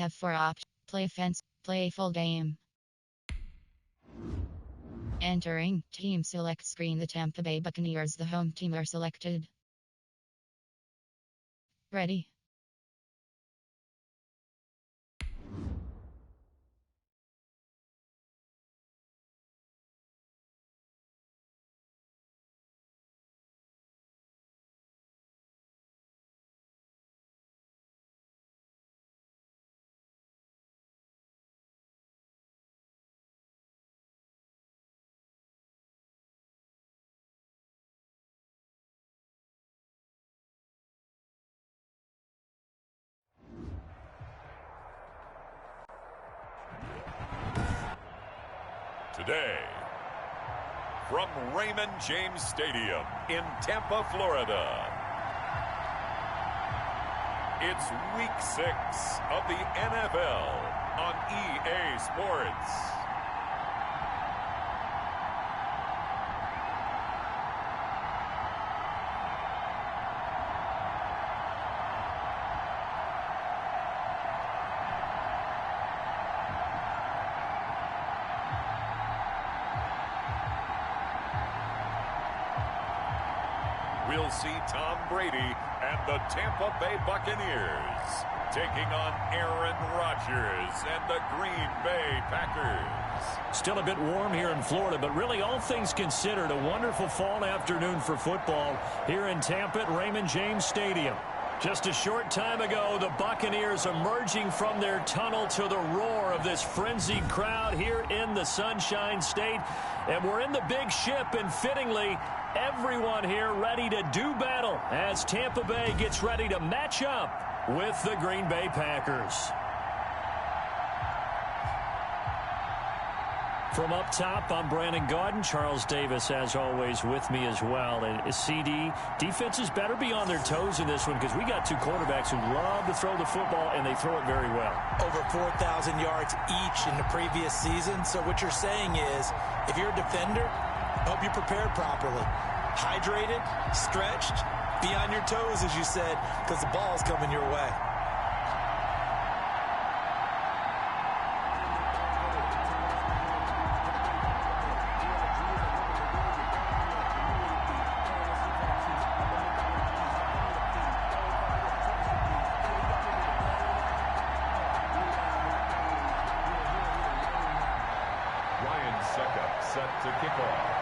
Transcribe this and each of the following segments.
have 4 options. Play fence, play full game. Entering team select screen. The Tampa Bay Buccaneers, the home team, are selected. Ready. Today, from Raymond James Stadium in Tampa, Florida, it's Week 6 of the NFL on EA Sports. We'll see Tom Brady and the Tampa Bay Buccaneers taking on Aaron Rodgers and the Green Bay Packers. Still a bit warm here in Florida, but really all things considered, a wonderful fall afternoon for football here in Tampa at Raymond James Stadium. Just a short time ago, the Buccaneers emerging from their tunnel to the roar of this frenzied crowd here in the Sunshine State. And we're in the big ship, and fittingly, everyone here ready to do battle as Tampa Bay gets ready to match up with the Green Bay Packers. From up top, I'm Brandon Gaudin. Charles Davis, as always, with me as well. And CD, defenses better be on their toes in this one because we got two quarterbacks who love to throw the football, and they throw it very well. Over 4,000 yards each in the previous season. So what you're saying is, if you're a defender, hope you're prepared properly. Hydrated, stretched, be on your toes, as you said, because the ball's coming your way. Set to kick off.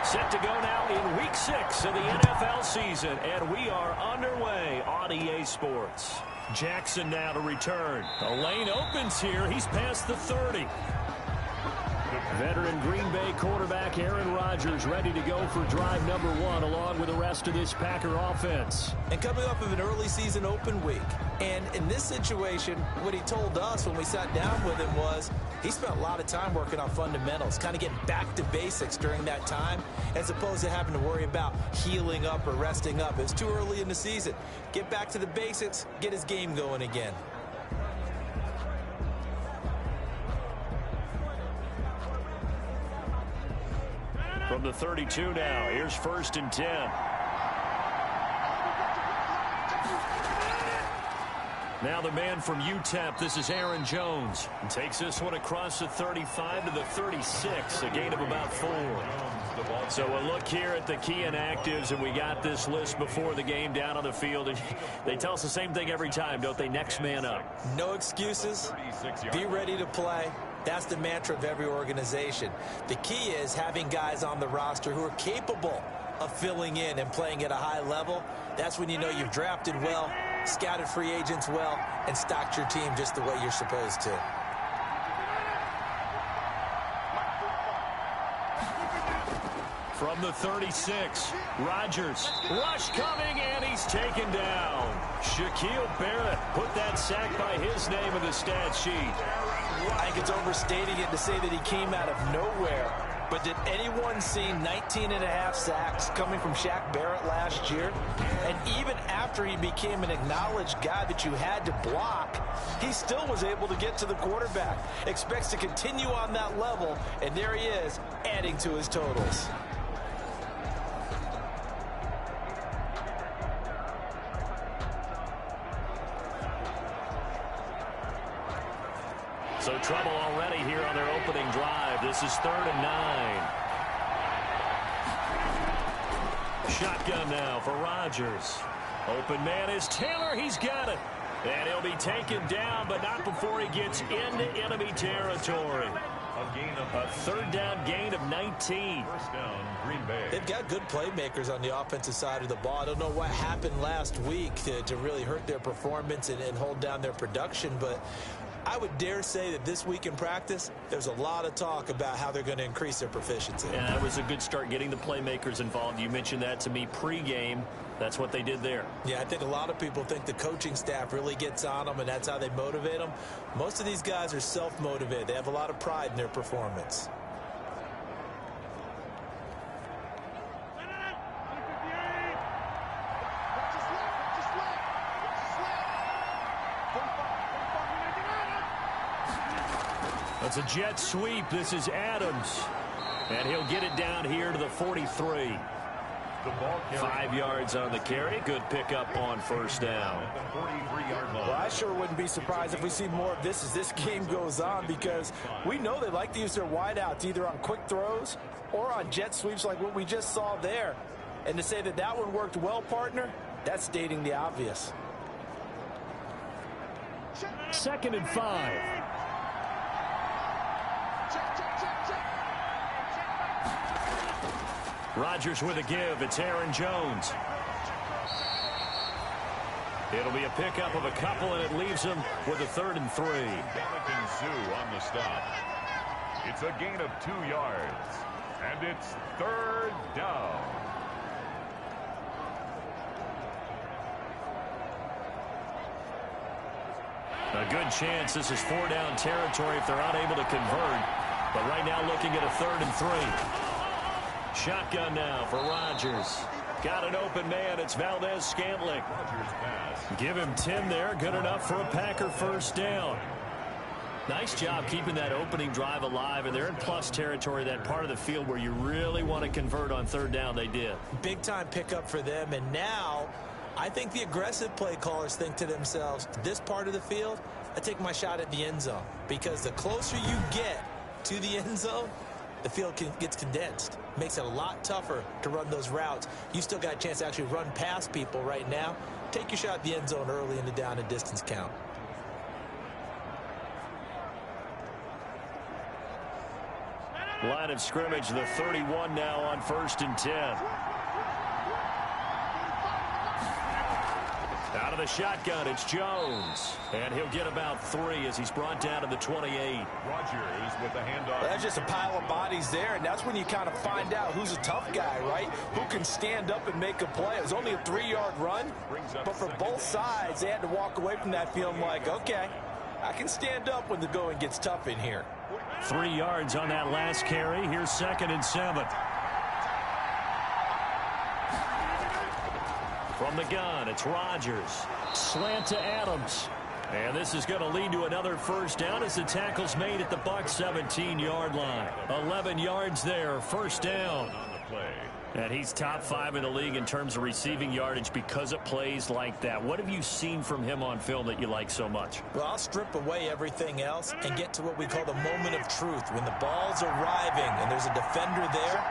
Set to go now in Week 6 of the NFL season, and we are underway on EA Sports. Jackson now to return. The lane opens here. He's past the 30. Veteran Green Bay quarterback Aaron Rodgers ready to go for drive number 1 along with the rest of this Packer offense. And coming off of an early season open week. And in this situation, what he told us when we sat down with him was he spent a lot of time working on fundamentals, kind of getting back to basics during that time, as opposed to having to worry about healing up or resting up. It was too early in the season. Get back to the basics, get his game going again. From the 32 now, here's 1st and 10. Now the man from UTEP, this is Aaron Jones. And takes this one across the 35 to the 36, a gain of about 4. So we'll look here at the key inactives, and we got this list before the game down on the field. And they tell us the same thing every time, don't they? Next man up. No excuses. Be ready to play. That's the mantra of every organization. The key is having guys on the roster who are capable of filling in and playing at a high level. That's when you know you've drafted well, scouted free agents well, and stocked your team just the way you're supposed to. From the 36, Rodgers. Rush coming, and he's taken down. Shaquille Barrett put that sack by his name in the stat sheet. I think it's overstating it to say that he came out of nowhere. But did anyone see 19.5 sacks coming from Shaq Barrett last year? And even after he became an acknowledged guy that you had to block, he still was able to get to the quarterback. Expects to continue on that level, and there he is, adding to his totals. So trouble already here on their opening drive. This is 3rd and 9. Shotgun now for Rodgers. Open man is Taylor. He's got it. And he'll be taken down, but not before he gets into enemy territory. A 3rd down gain of 19. First down, Green Bay. They've got good playmakers on the offensive side of the ball. I don't know what happened last week to really hurt their performance and hold down their production, but I would dare say that this week in practice, there's a lot of talk about how they're going to increase their proficiency. Yeah, that was a good start getting the playmakers involved. You mentioned that to me pregame. That's what they did there. Yeah, I think a lot of people think the coaching staff really gets on them, and that's how they motivate them. Most of these guys are self-motivated. They have a lot of pride in their performance. That's a jet sweep. This is Adams. And he'll get it down here to the 43. 5 yards on the carry. Good pickup on first down. Well, I sure wouldn't be surprised if we see more of this as this game goes on, because we know they like to use their wideouts either on quick throws or on jet sweeps like what we just saw there. And to say that that one worked well, partner, that's stating the obvious. 2nd and 5. Rodgers with a give. It's Aaron Jones. It'll be a pickup of a couple, and it leaves him with a 3rd and 3. Jonathan Sue on the stop. It's a gain of 2 yards. And it's 3rd down. A good chance this is 4-down territory if they're unable to convert. But right now looking at a 3rd and 3. Shotgun now for Rodgers. Got an open man. It's Valdez-Scantling. Give him 10 there. Good enough for a Packer first down. Nice job keeping that opening drive alive, and they're in plus territory, that part of the field where you really want to convert on 3rd down. They did. Big time pickup for them, and now I think the aggressive play callers think to themselves, this part of the field, I take my shot at the end zone, because the closer you get to the end zone, the field gets condensed. Makes it a lot tougher to run those routes. You still got a chance to actually run past people right now. Take your shot at the end zone early in the down and distance count. Line of scrimmage, the 31 now on 1st and 10. Out of the shotgun, it's Jones. And he'll get about 3 as he's brought down to the 28. Rodgers with the handoff. Well, that's just a pile of bodies there, and that's when you kind of find out who's a tough guy, right? Who can stand up and make a play. It was only a 3-yard run, but for both sides, they had to walk away from that feeling like, okay, I can stand up when the going gets tough in here. 3 yards on that last carry. Here's 2nd and 7. From the gun, it's Rodgers. Slant to Adams. And this is going to lead to another first down as the tackle's made at the Bucs 17-yard line. 11 yards there, first down. On the play. And he's top 5 in the league in terms of receiving yardage because of plays like that. What have you seen from him on film that you like so much? Well, I'll strip away everything else and get to what we call the moment of truth. When the ball's arriving and there's a defender there,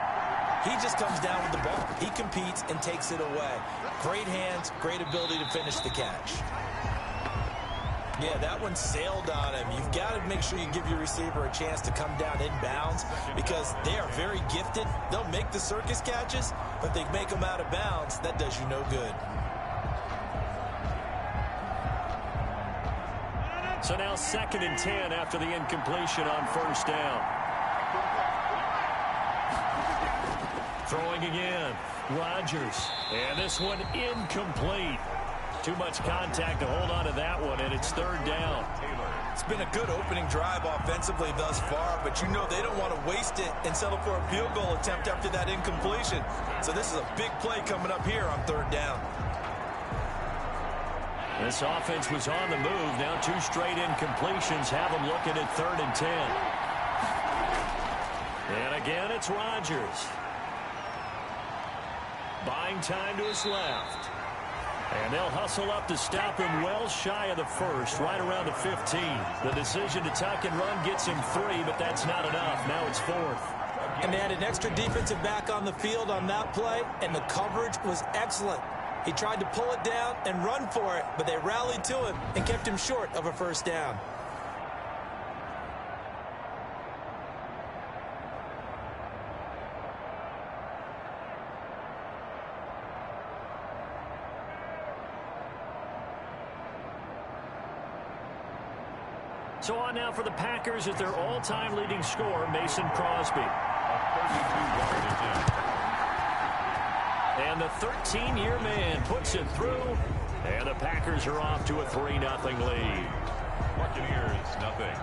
he just comes down with the ball. He competes and takes it away. Great hands, great ability to finish the catch. Yeah, that one sailed on him. You've got to make sure you give your receiver a chance to come down inbounds because they are very gifted. They'll make the circus catches, but if they make them out of bounds, that does you no good. So now 2nd and 10 after the incompletion on first down. Throwing again, Rodgers. And this one incomplete. Too much contact to hold on to that one, and it's 3rd down. It's been a good opening drive offensively thus far, but you know they don't want to waste it and settle for a field goal attempt after that incompletion. So this is a big play coming up here on 3rd down. This offense was on the move. Now 2 straight incompletions have them looking at 3rd and 10. And again, it's Rodgers. Buying time to his left. And they'll hustle up to stop him well shy of the first, right around the 15. The decision to tuck and run gets him 3, but that's not enough. Now it's 4th. And they had an extra defensive back on the field on that play, and the coverage was excellent. He tried to pull it down and run for it, but they rallied to him and kept him short of a first down. So on now for the Packers as their all-time leading scorer, Mason Crosby. And the 13-year man puts it through, and the Packers are off to a 3-0 lead. Buccaneers, nothing.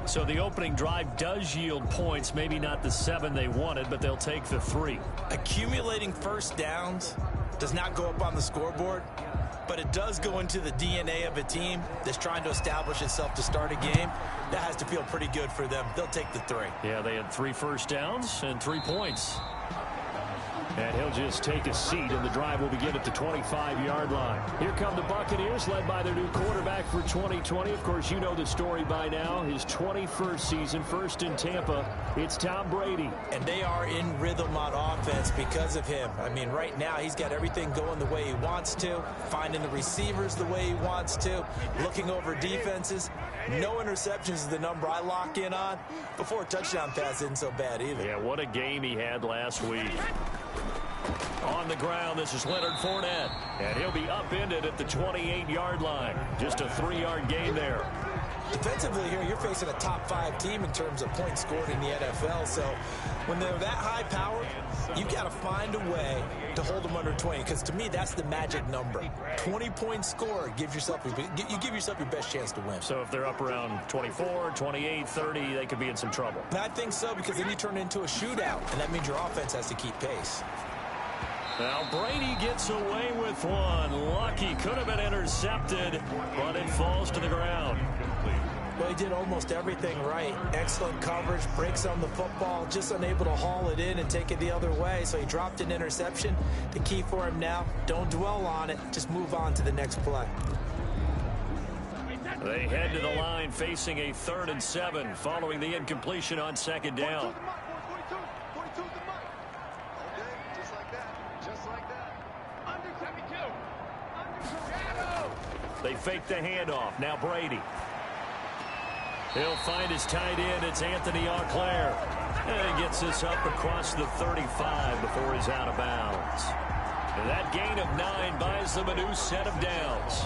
So the opening drive does yield points, maybe not the 7 they wanted, but they'll take the 3. Accumulating first downs does not go up on the scoreboard, but it does go into the DNA of a team that's trying to establish itself to start a game. That has to feel pretty good for them. They'll take the 3. Yeah, they had 3 first downs and 3 points. And he'll just take a seat, and the drive will begin at the 25-yard line. Here come the Buccaneers, led by their new quarterback for 2020. Of course, you know the story by now. His 21st season, first in Tampa. It's Tom Brady. And they are in rhythm on offense because of him. I mean, right now, he's got everything going the way he wants to, finding the receivers the way he wants to, looking over defenses. No interceptions is the number I lock in on. Before a touchdown pass isn't so bad either. Yeah, what a game he had last week. On the ground, this is Leonard Fournette. And he'll be upended at the 28-yard line. Just a 3-yard gain there. Defensively here, you're facing a top-5 team in terms of points scored in the NFL. So when they're that high powered, you've got to find a way to hold them under 20. Because to me, that's the magic number. 20-point score gives yourself you give yourself your best chance to win. So if they're up around 24, 28, 30, they could be in some trouble. I think so, because then you turn it into a shootout, and that means your offense has to keep pace. Now Brady gets away with one. Lucky, could have been intercepted, but it falls to the ground. Well, he did almost everything right. Excellent coverage, breaks on the football, just unable to haul it in and take it the other way. So he dropped an interception. The key for him now, don't dwell on it. Just move on to the next play. They head to the line facing a 3rd and 7 following the incompletion on 2nd down. They fake the handoff. Now Brady. He'll find his tight end. It's Anthony Auclair. And he gets this up across the 35 before he's out of bounds. And that gain of 9 buys them a new set of downs.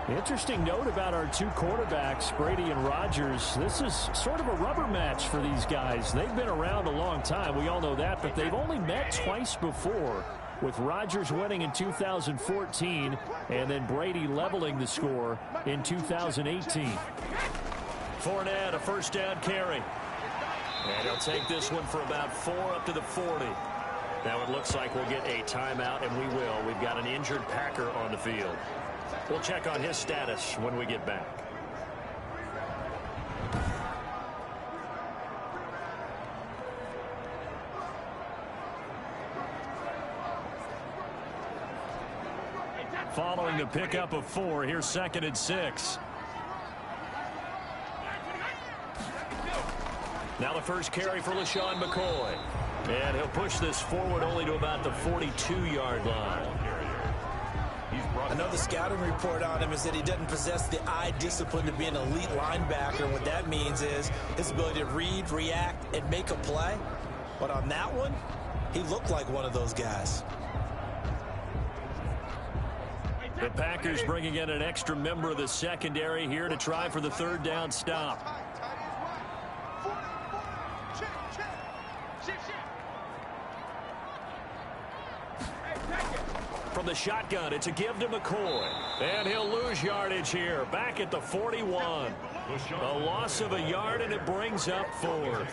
Interesting note about our 2 quarterbacks, Brady and Rodgers. This is sort of a rubber match for these guys. They've been around a long time. We all know that, but they've only met twice before, with Rodgers winning in 2014 and then Brady leveling the score in 2018. Fournette, a first down carry. And he'll take this one for about 4 up to the 40. Now it looks like we'll get a timeout, and we will. We've got an injured Packer on the field. We'll check on his status when we get back. Following the pickup of 4, here's 2nd and 6. Now the first carry for LaShawn McCoy. And he'll push this forward only to about the 42-yard line. Another scouting report on him is that he doesn't possess the eye discipline to be an elite linebacker. And what that means is his ability to read, react, and make a play. But on that one, he looked like one of those guys. The Packers bringing in an extra member of the secondary here to try for the 3rd down stop. From the shotgun, it's a give to McCoy. And he'll lose yardage here, back at the 41. A loss of a yard, and it brings up 4th.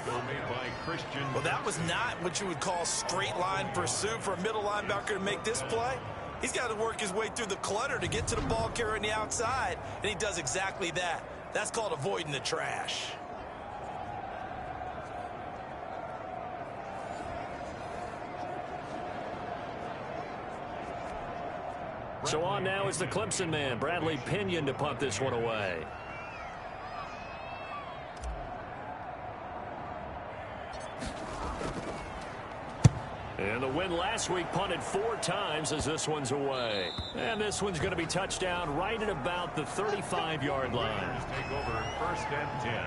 Well, that was not what you would call straight line pursuit for a middle linebacker to make this play. He's got to work his way through the clutter to get to the ball carrier on the outside, and he does exactly that. That's called avoiding the trash. So on now is the Clemson man, Bradley Pinion, to punt this one away. And the win last week punted 4 times as this one's away. And this one's going to be touchdown right at about the 35-yard line. Take over 1st and 10.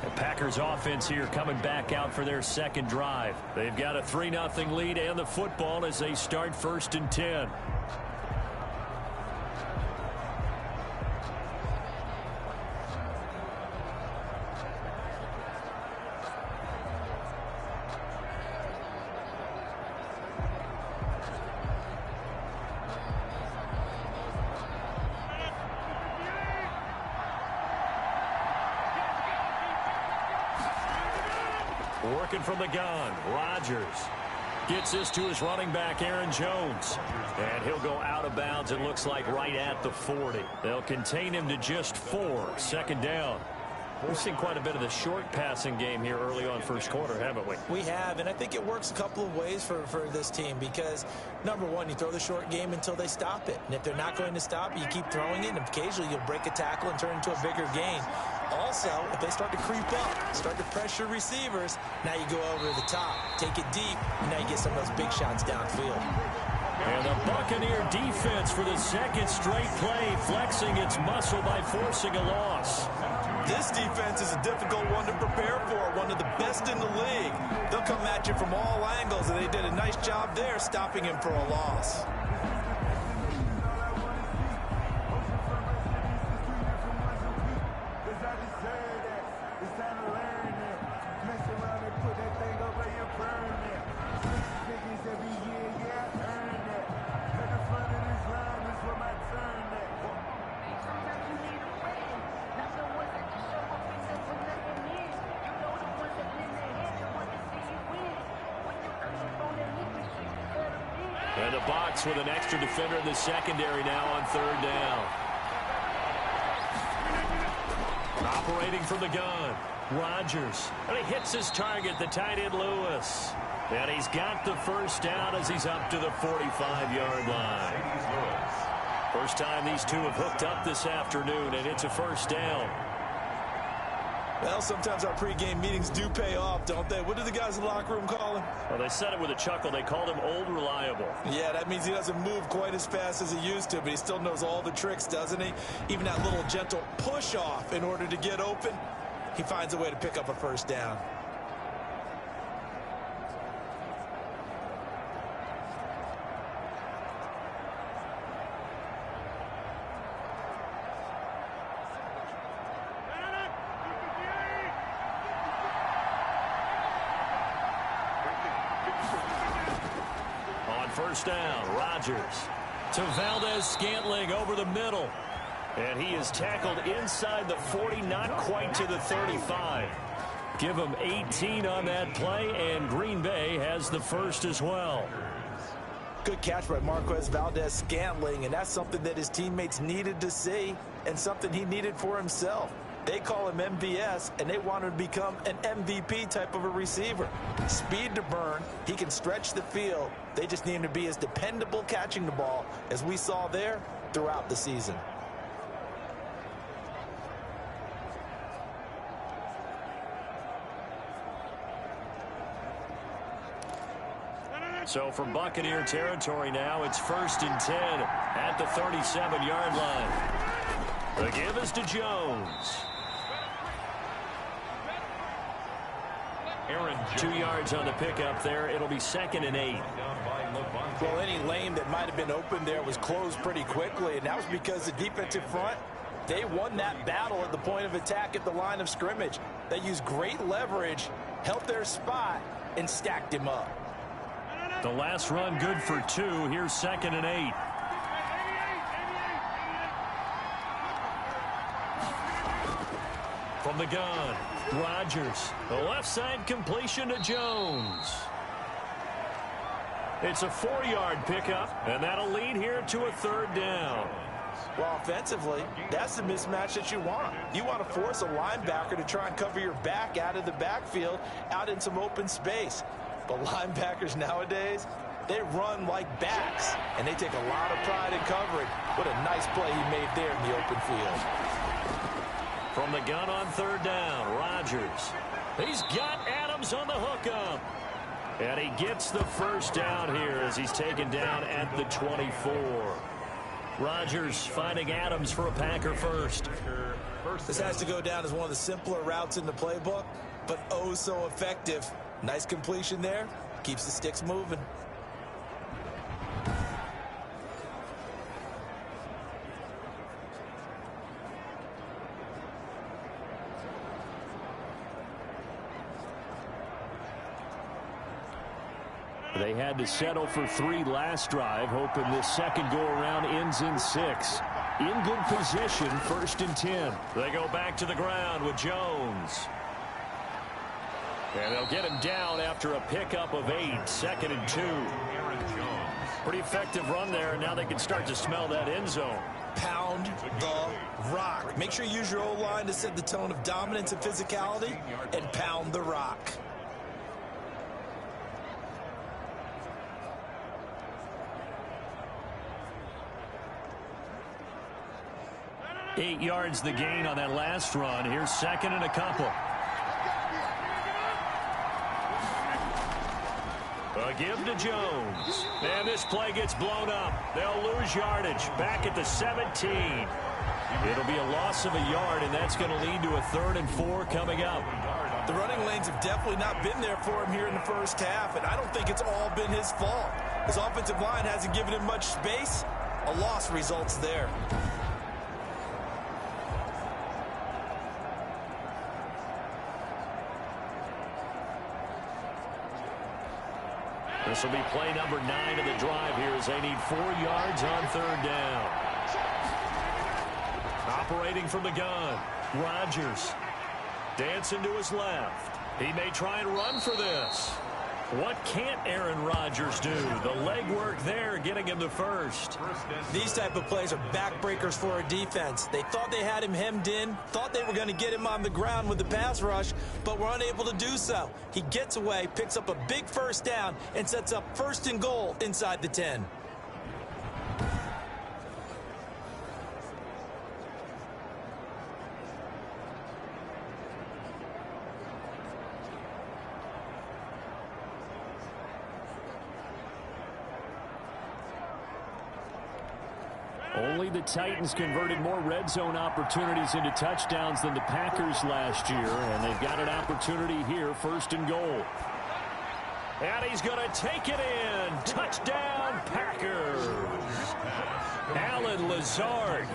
The Packers offense here coming back out for their second drive. They've got a 3-0 lead and the football as they start 1st and 10. Working from the gun, Rodgers gets this to his running back, Aaron Jones. And he'll go out of bounds, it looks like, right at the 40. They'll contain him to just 4, 2nd down. We've seen quite a bit of the short passing game here early on 1st quarter, haven't we? We have, and I think it works a couple of ways for this team because, number one, you throw the short game until they stop it. And if they're not going to stop it, you keep throwing it, and occasionally you'll break a tackle and turn it into a bigger gain. Also, if they start to creep up, start to pressure receivers, now you go over the top, take it deep, and now you get some of those big shots downfield. And the Buccaneer defense for the 2nd straight play, flexing its muscle by forcing a loss. This defense is a difficult one to prepare for, one of the best in the league. They'll come at you from all angles, and they did a nice job there stopping him for a loss. And a box with an extra defender in the secondary now on 3rd down. Operating from the gun, Rodgers. And he hits his target, the tight end Lewis. And he's got the 1st down as he's up to the 45-yard line. First time these two have hooked up this afternoon, and it's a 1st down. Well, sometimes our pregame meetings do pay off, don't they? What do the guys in the locker room call him? Well, they said it with a chuckle. They called him Old Reliable. Yeah, that means he doesn't move quite as fast as he used to, but he still knows all the tricks, doesn't he? Even that little gentle push-off in order to get open, he finds a way to pick up a 1st down. First down, Rodgers to Valdez-Scantling over the middle. And he is tackled inside the 40, not quite to the 35. Give him 18 on that play, and Green Bay has the 1st as well. Good catch by Marquez Valdez-Scantling, and that's something that his teammates needed to see and something he needed for himself. They call him MVS, and they want him to become an MVP type of a receiver. Speed to burn. He can stretch the field. They just need him to be as dependable catching the ball as we saw there throughout the season. So from Buccaneer territory now, it's 1st and 10 at the 37-yard line. The give is to Jones. 2 yards on the pickup there. It'll be 2nd and 8. Well, any lane that might have been open there was closed pretty quickly, and that was because the defensive front, they won that battle at the point of attack at the line of scrimmage. They used great leverage, held their spot, and stacked him up. The last run good for 2. Here's 2nd and 8. From the gun, Rodgers. The left side completion to Jones. It's a 4-yard pickup, and that'll lead here to a 3rd down. Well, offensively, that's the mismatch that you want. You want to force a linebacker to try and cover your back out of the backfield, out in some open space. But linebackers nowadays, they run like backs, and they take a lot of pride in covering. What a nice play he made there in the open field. From the gun on third down, Rodgers. He's got Adams on the hookup. And he gets the first down here as he's taken down at the 24. Rodgers finding Adams for a Packer first. This has to go down as one of the simpler routes in the playbook, but oh so effective. Nice completion there. Keeps the sticks moving. They had to settle for 3 last drive, hoping this second go-around ends in 6. In good position, 1st and 10. They go back to the ground with Jones. And they'll get him down after a pickup of 8, 2nd and 2. Pretty effective run there, and now they can start to smell that end zone. Pound the rock. Make sure you use your O-line to set the tone of dominance and physicality, and pound the rock. 8 yards the gain on that last run. Here's 2nd and a couple. A give to Jones. And this play gets blown up. They'll lose yardage. Back at the 17. It'll be a loss of a yard, and that's going to lead to a 3rd and 4 coming up. The running lanes have definitely not been there for him here in the first half, and I don't think it's all been his fault. His offensive line hasn't given him much space. A loss results there. This will be play number 9 of the drive here as they need 4 yards on 3rd down. Operating from the gun, Rodgers. Dancing to his left. He may try and run for this. What can't Aaron Rodgers do? The leg work there getting him the first. These type of plays are backbreakers for a defense. They thought they had him hemmed in, thought they were going to get him on the ground with the pass rush, but were unable to do so. He gets away, picks up a big first down, and sets up 1st and goal inside the 10. Only the Titans converted more red zone opportunities into touchdowns than the Packers last year, and they've got an opportunity here, 1st and goal. And he's going to take it in. Touchdown, Packers. Allen Lazard,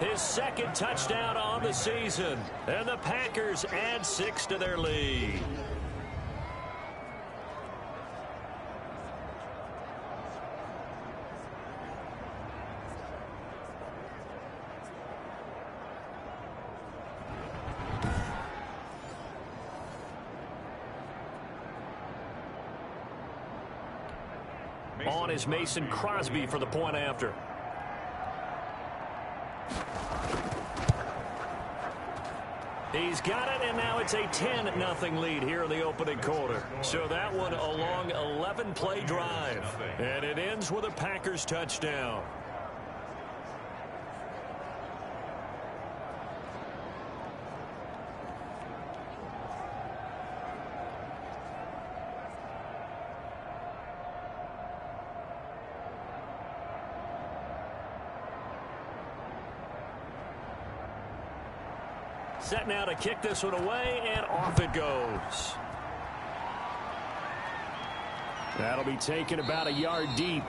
his 2nd touchdown on the season, and the Packers add 6 to their lead. On is Mason Crosby for the point after. He's got it, and now it's a 10-0 lead here in the opening quarter. So that one a long 11-play drive. And it ends with a Packers touchdown. Set now to kick this one away, and off it goes. That'll be taken about a yard deep.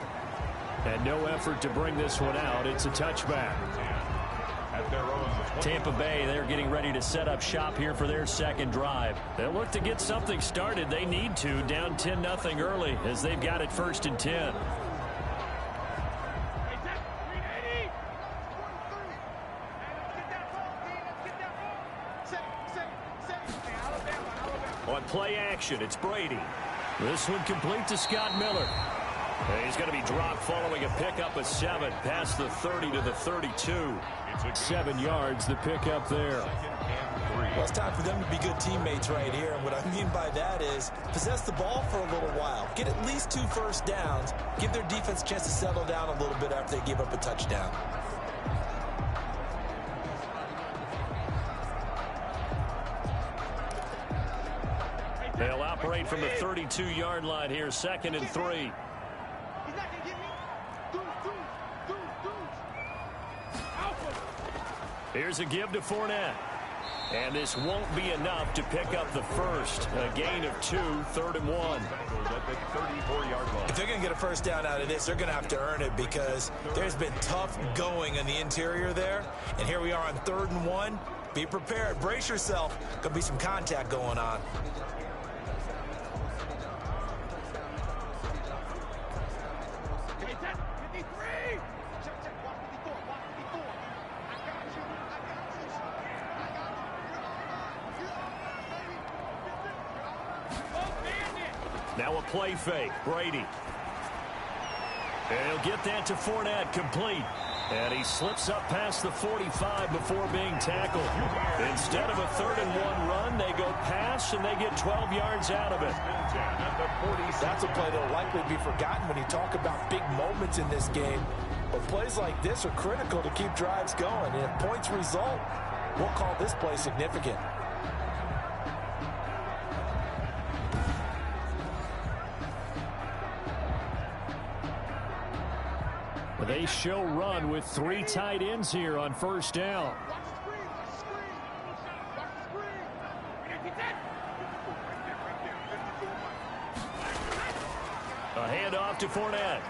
And no effort to bring this one out. It's a touchback. Tampa Bay, they're getting ready to set up shop here for their 2nd drive. They'll look to get something started. They need to, down 10-0 early as they've got it 1st and 10. On play action, it's Brady. This one complete to Scott Miller. And he's going to be dropped following a pickup of 7 past the 30 to the 32. 7 yards, the pickup there. and 3. Well, it's time for them to be good teammates right here. And what I mean by that is possess the ball for a little while. Get at least 2 first downs. Give their defense a chance to settle down a little bit after they give up a touchdown. They'll operate from the 32-yard line here, 2nd and 3. Here's a give to Fournette. And this won't be enough to pick up the first. A gain of 2, 3rd and 1. If they're going to get a first down out of this, they're going to have to earn it because there's been tough going in the interior there. And here we are on 3rd and 1. Be prepared. Brace yourself. Going to be some contact going on. Now a play fake. Brady. And he'll get that to Fournette, complete. And he slips up past the 45 before being tackled. Instead of a 3rd and 1 run, they go pass, and they get 12 yards out of it. That's a play that will likely be forgotten when you talk about big moments in this game. But plays like this are critical to keep drives going. And if points result, we'll call this play significant. They show run with 3 tight ends here on first down. A handoff to Fournette.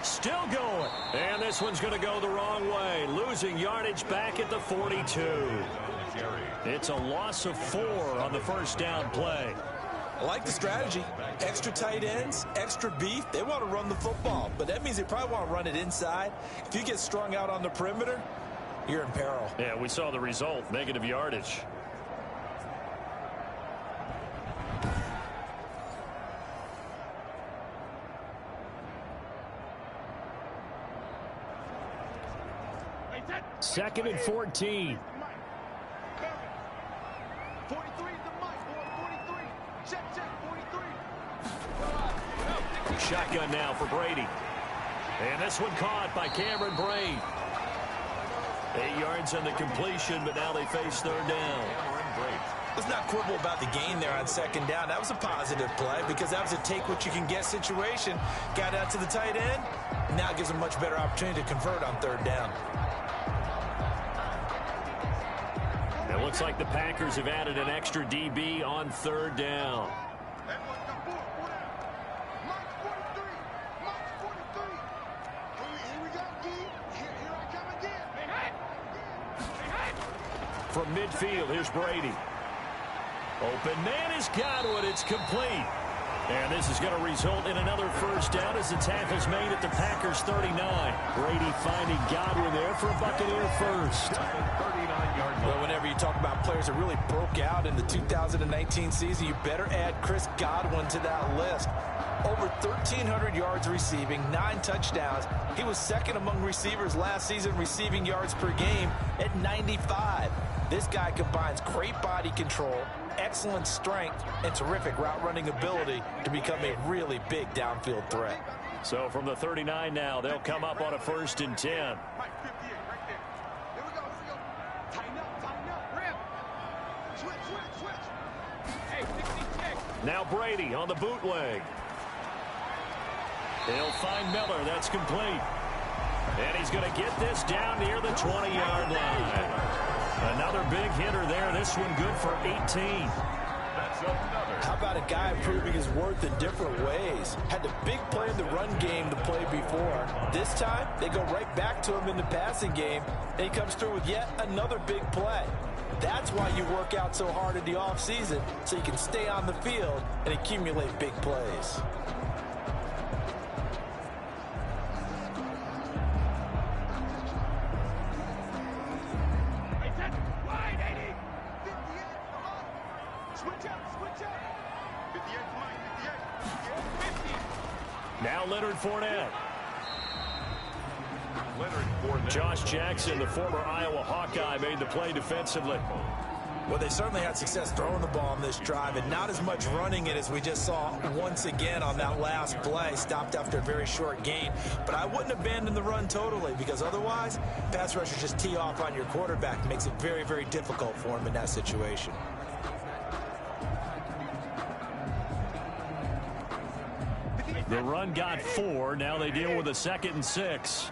Still going. And this one's going to go the wrong way. Losing yardage back at the 42. It's a loss of 4 on the first down play. I like the strategy. Extra tight ends, extra beef. They want to run the football, but that means they probably want to run it inside. If you get strung out on the perimeter, you're in peril. Yeah, we saw the result. Negative yardage. Second and 14. Shotgun now for Brady. And this one caught by Cameron Braid. 8 yards on the completion, but now they face 3rd down. Let's not quibble about the gain there on 2nd down. That was a positive play because that was a take-what-you-can-get situation. Got out to the tight end. Now it gives them much better opportunity to convert on 3rd down. It looks like the Packers have added an extra DB on 3rd down. From midfield, here's Brady. Open man is Godwin. It's complete. And this is going to result in another first down as the tackle's made at the Packers 39. Brady finding Godwin there for a Buccaneer first. Well, whenever you talk about players that really broke out in the 2019 season, you better add Chris Godwin to that list. Over 1,300 yards receiving, 9 touchdowns. He was 2nd among receivers last season receiving yards per game at 95. This guy combines great body control, excellent strength, and terrific route running ability to become a really big downfield threat. So from the 39 now, they'll come up on a 1st and 10. Now Brady on the bootleg. He'll find Miller. That's complete. And he's going to get this down near the 20-yard line. Another big hitter there. This one good for 18. How about a guy proving his worth in different ways? Had the big play in the run game to play before. This time, they go right back to him in the passing game, and he comes through with yet another big play. That's why you work out so hard in the offseason, so you can stay on the field and accumulate big plays. Now Leonard Fournette. Josh Jackson, the former Iowa Hawkeye, made the play defensively. Well, they certainly had success throwing the ball on this drive, and not as much running it as we just saw once again on that last play. Stopped after a very short gain. But I wouldn't abandon the run totally, because otherwise, pass rushers just tee off on your quarterback. It makes it very, very difficult for him in that situation. The run got 4. Now they deal with a 2nd and 6.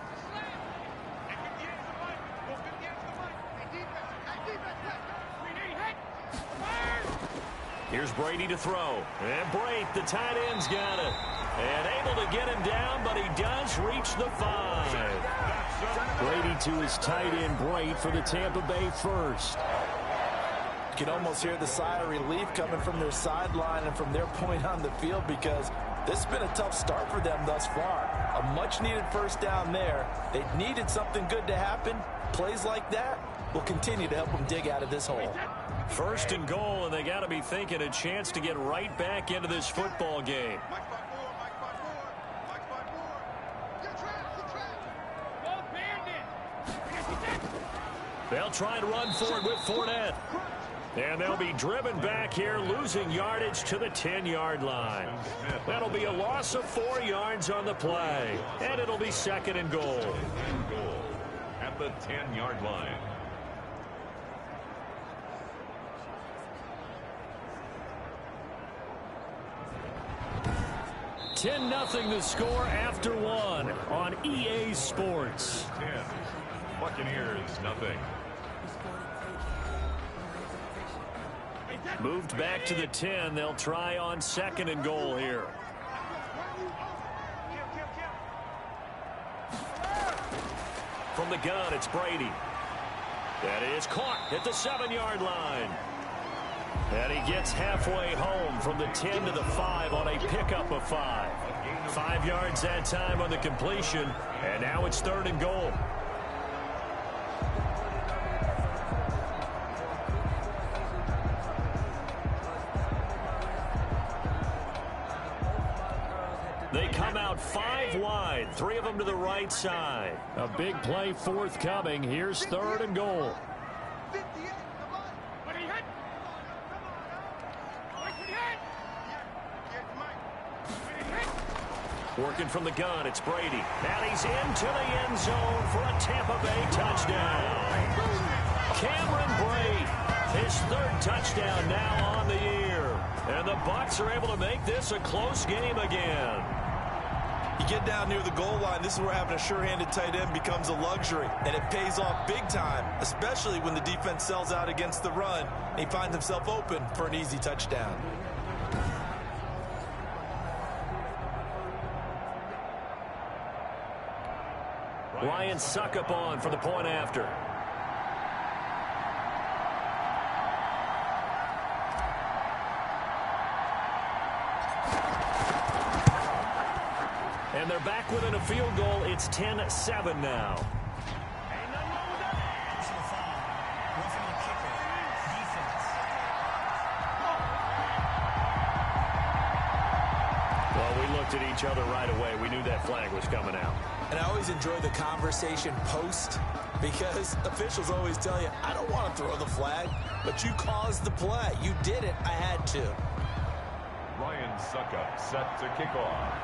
Here's Brady to throw. And Brate, the tight end's got it. And able to get him down, but he does reach the 5. Brady to his tight end, Brate, for the Tampa Bay first. You can almost hear the sigh of relief coming from their sideline and from their point on the field, because this has been a tough start for them thus far. A much-needed first down there. They needed something good to happen. Plays like that will continue to help them dig out of this hole. 1st and goal, and they got to be thinking a chance to get right back into this football game. They'll try and run for it with Fournette. And they'll be driven back here, losing yardage to the 10-yard line. That'll be a loss of 4 yards on the play. And it'll be 2nd and goal. At the 10-yard line. 10-0 the score after 1 on EA Sports. 10. Buccaneers, nothing. Moved back to the 10. They'll try on 2nd and goal here. From the gun, it's Brady. That is caught at the 7-yard line. And he gets halfway home from the 10 to the 5 on a pickup of 5. 5 yards that time on the completion, and now it's 3rd and goal. They come out 5 wide, 3 of them to the right side. A big play forthcoming. Here's 3rd and goal. Working from the gun, it's Brady. And he's into the end zone for a Tampa Bay touchdown. Cameron Brate, his 3rd touchdown now on the year. And the Bucs are able to make this a close game again. You get down near the goal line, this is where having a sure-handed tight end becomes a luxury, and it pays off big time, especially when the defense sells out against the run, and he finds himself open for an easy touchdown. Ryan Suckup on for the point after. And they're back within a field goal. It's 10-7 now. Well, we looked at each other right away. We knew that flag was coming out. And I always enjoy the conversation post, because officials always tell you, I don't want to throw the flag, but you caused the play. You did it. I had to. Ryan Suckup set to kick off.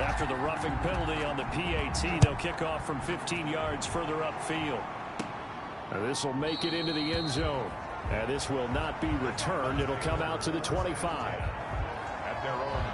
After the roughing penalty on the PAT, they'll kick off from 15 yards further upfield. This will make it into the end zone. And this will not be returned. It'll come out to the 25.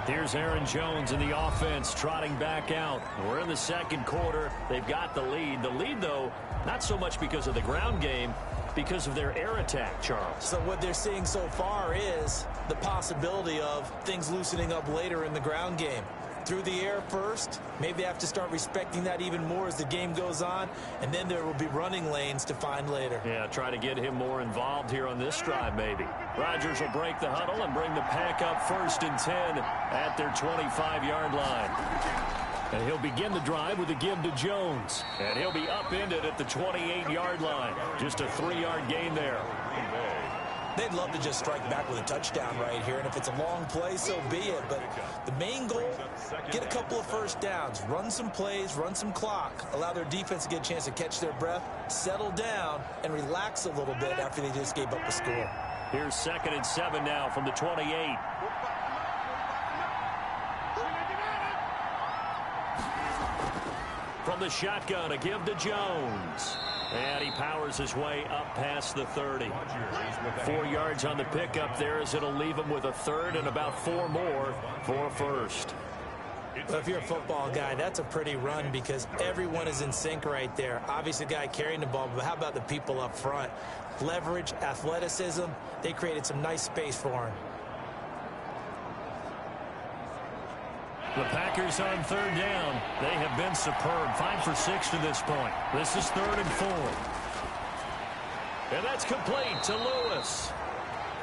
Here's Aaron Jones in the offense trotting back out. We're in the 2nd quarter. They've got the lead. The lead, though, not so much because of the ground game, because of their air attack, Charles. So what they're seeing so far is the possibility of things loosening up later in the ground game. Through the air first, maybe they have to start respecting that even more as the game goes on, and then there will be running lanes to find later. Yeah, try to get him more involved here on this drive, maybe. Rodgers will break the huddle and bring the pack up 1st and 10 at their 25-yard line. And he'll begin the drive with a give to Jones. And he'll be upended at the 28-yard line. Just a 3-yard gain there. They'd love to just strike back with a touchdown right here, and if it's a long play, so be it. But the main goal, get a couple of first downs, run some plays, run some clock, allow their defense to get a chance to catch their breath, settle down, and relax a little bit after they just gave up the score. Here's 2nd and 7 now from the 28. From the shotgun, a give to Jones. And he powers his way up past the 30. 4 yards on the pickup there as it'll leave him with a third and about 4 more for a first. Well, if you're a football guy, that's a pretty run because everyone is in sync right there. Obviously, the guy carrying the ball, but how about the people up front? Leverage, athleticism, they created some nice space for him. The Packers on 3rd down. They have been superb. 5 for 6 to this point. This is 3rd and 4. And that's complete to Lewis.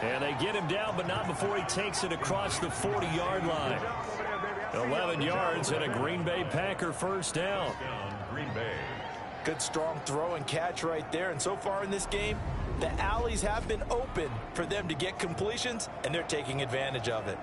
And they get him down, but not before he takes it across the 40-yard line. 11 yards and a Green Bay Packer first down. Good strong throw and catch right there. And so far in this game, the alleys have been open for them to get completions, and they're taking advantage of it.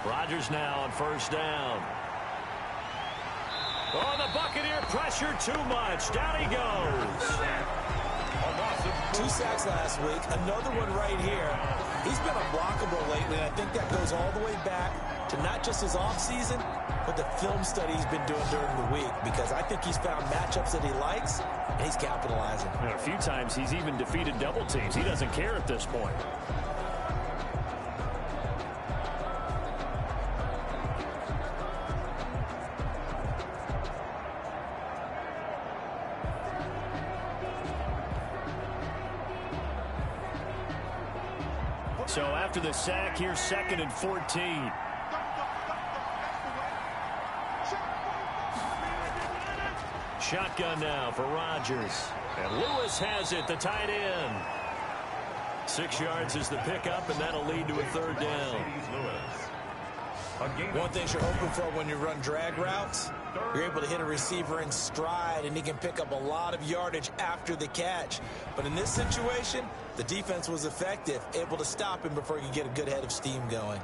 Rodgers now on 1st down. Oh, the Buccaneer pressure too much. Down he goes. 2 sacks last week, another one right here. He's been unblockable lately, and I think that goes all the way back to not just his offseason, but the film study he's been doing during the week, because I think he's found matchups that he likes, and he's capitalizing. A few times he's even defeated double teams. He doesn't care at this point. So after the sack, here's 2nd and 14. Shotgun now for Rodgers. And Lewis has it, the tight end. 6 yards is the pickup, and that'll lead to a 3rd down. One thing you're hoping for when you run drag routes, you're able to hit a receiver in stride, and he can pick up a lot of yardage after the catch. But in this situation, the defense was effective, able to stop him before he could get a good head of steam going.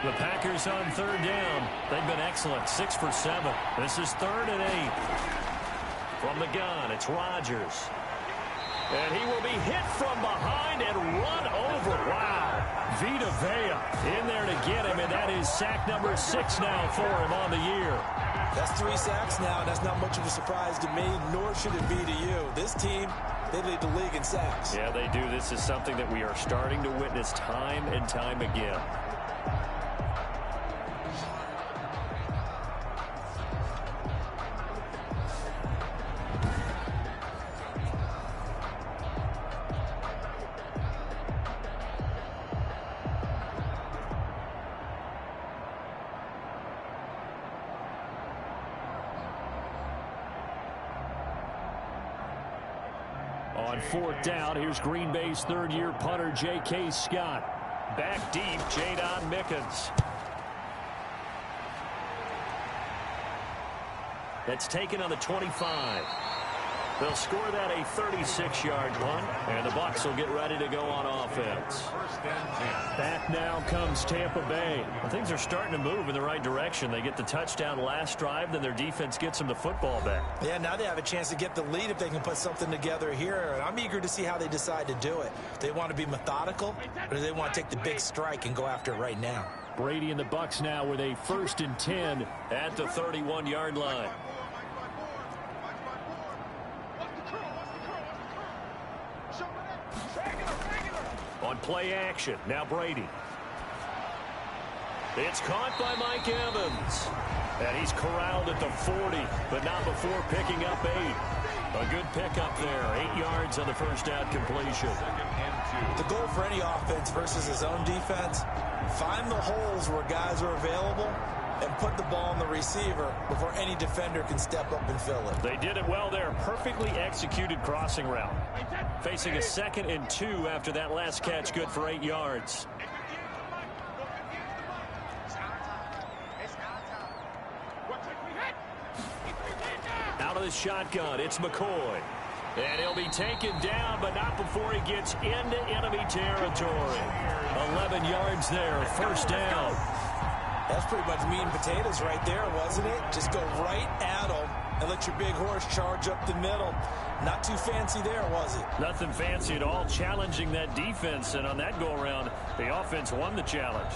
The Packers on 3rd down. They've been excellent. 6 for 7. This is 3rd and 8. From the gun, it's Rodgers. And he will be hit from behind and run over. Wow. Vita Vea in there to get him, and that is sack number 6 now for him on the year. That's 3 sacks now, and that's not much of a surprise to me, nor should it be to you. This team, they lead the league in sacks. Yeah, they do. This is something that we are starting to witness time and time again. On 4th down, here's Green Bay's 3rd-year punter, J.K. Scott. Back deep, Jadon Mickens. That's taken on the 25. They'll score that a 36-yard punt, and the Bucs will get ready to go on offense. Back now comes Tampa Bay. Things are starting to move in the right direction. They get the touchdown last drive, then their defense gets them the football back. Yeah, now they have a chance to get the lead if they can put something together here, and I'm eager to see how they decide to do it. Do they want to be methodical, or do they want to take the big strike and go after it right now? Brady and the Bucs now with a 1st and 10 at the 31-yard line. On play action, now Brady. It's caught by Mike Evans. And he's corralled at the 40, but not before picking up 8. A good pickup there. 8 yards on the first down completion. The goal for any offense versus his own defense, find the holes where guys are available and put the ball on the receiver before any defender can step up and fill it. They did it well there. Perfectly executed crossing route. Facing a 2nd and 2 after that last catch. Good for 8 yards. Out of the shotgun, it's McCoy. And he'll be taken down, but not before he gets into enemy territory. 11 yards there, first down. That's pretty much meat and potatoes right there, wasn't it? Just go right at him and let your big horse charge up the middle. Not too fancy there, was it? Nothing fancy at all, challenging that defense. And on that go-around, the offense won the challenge.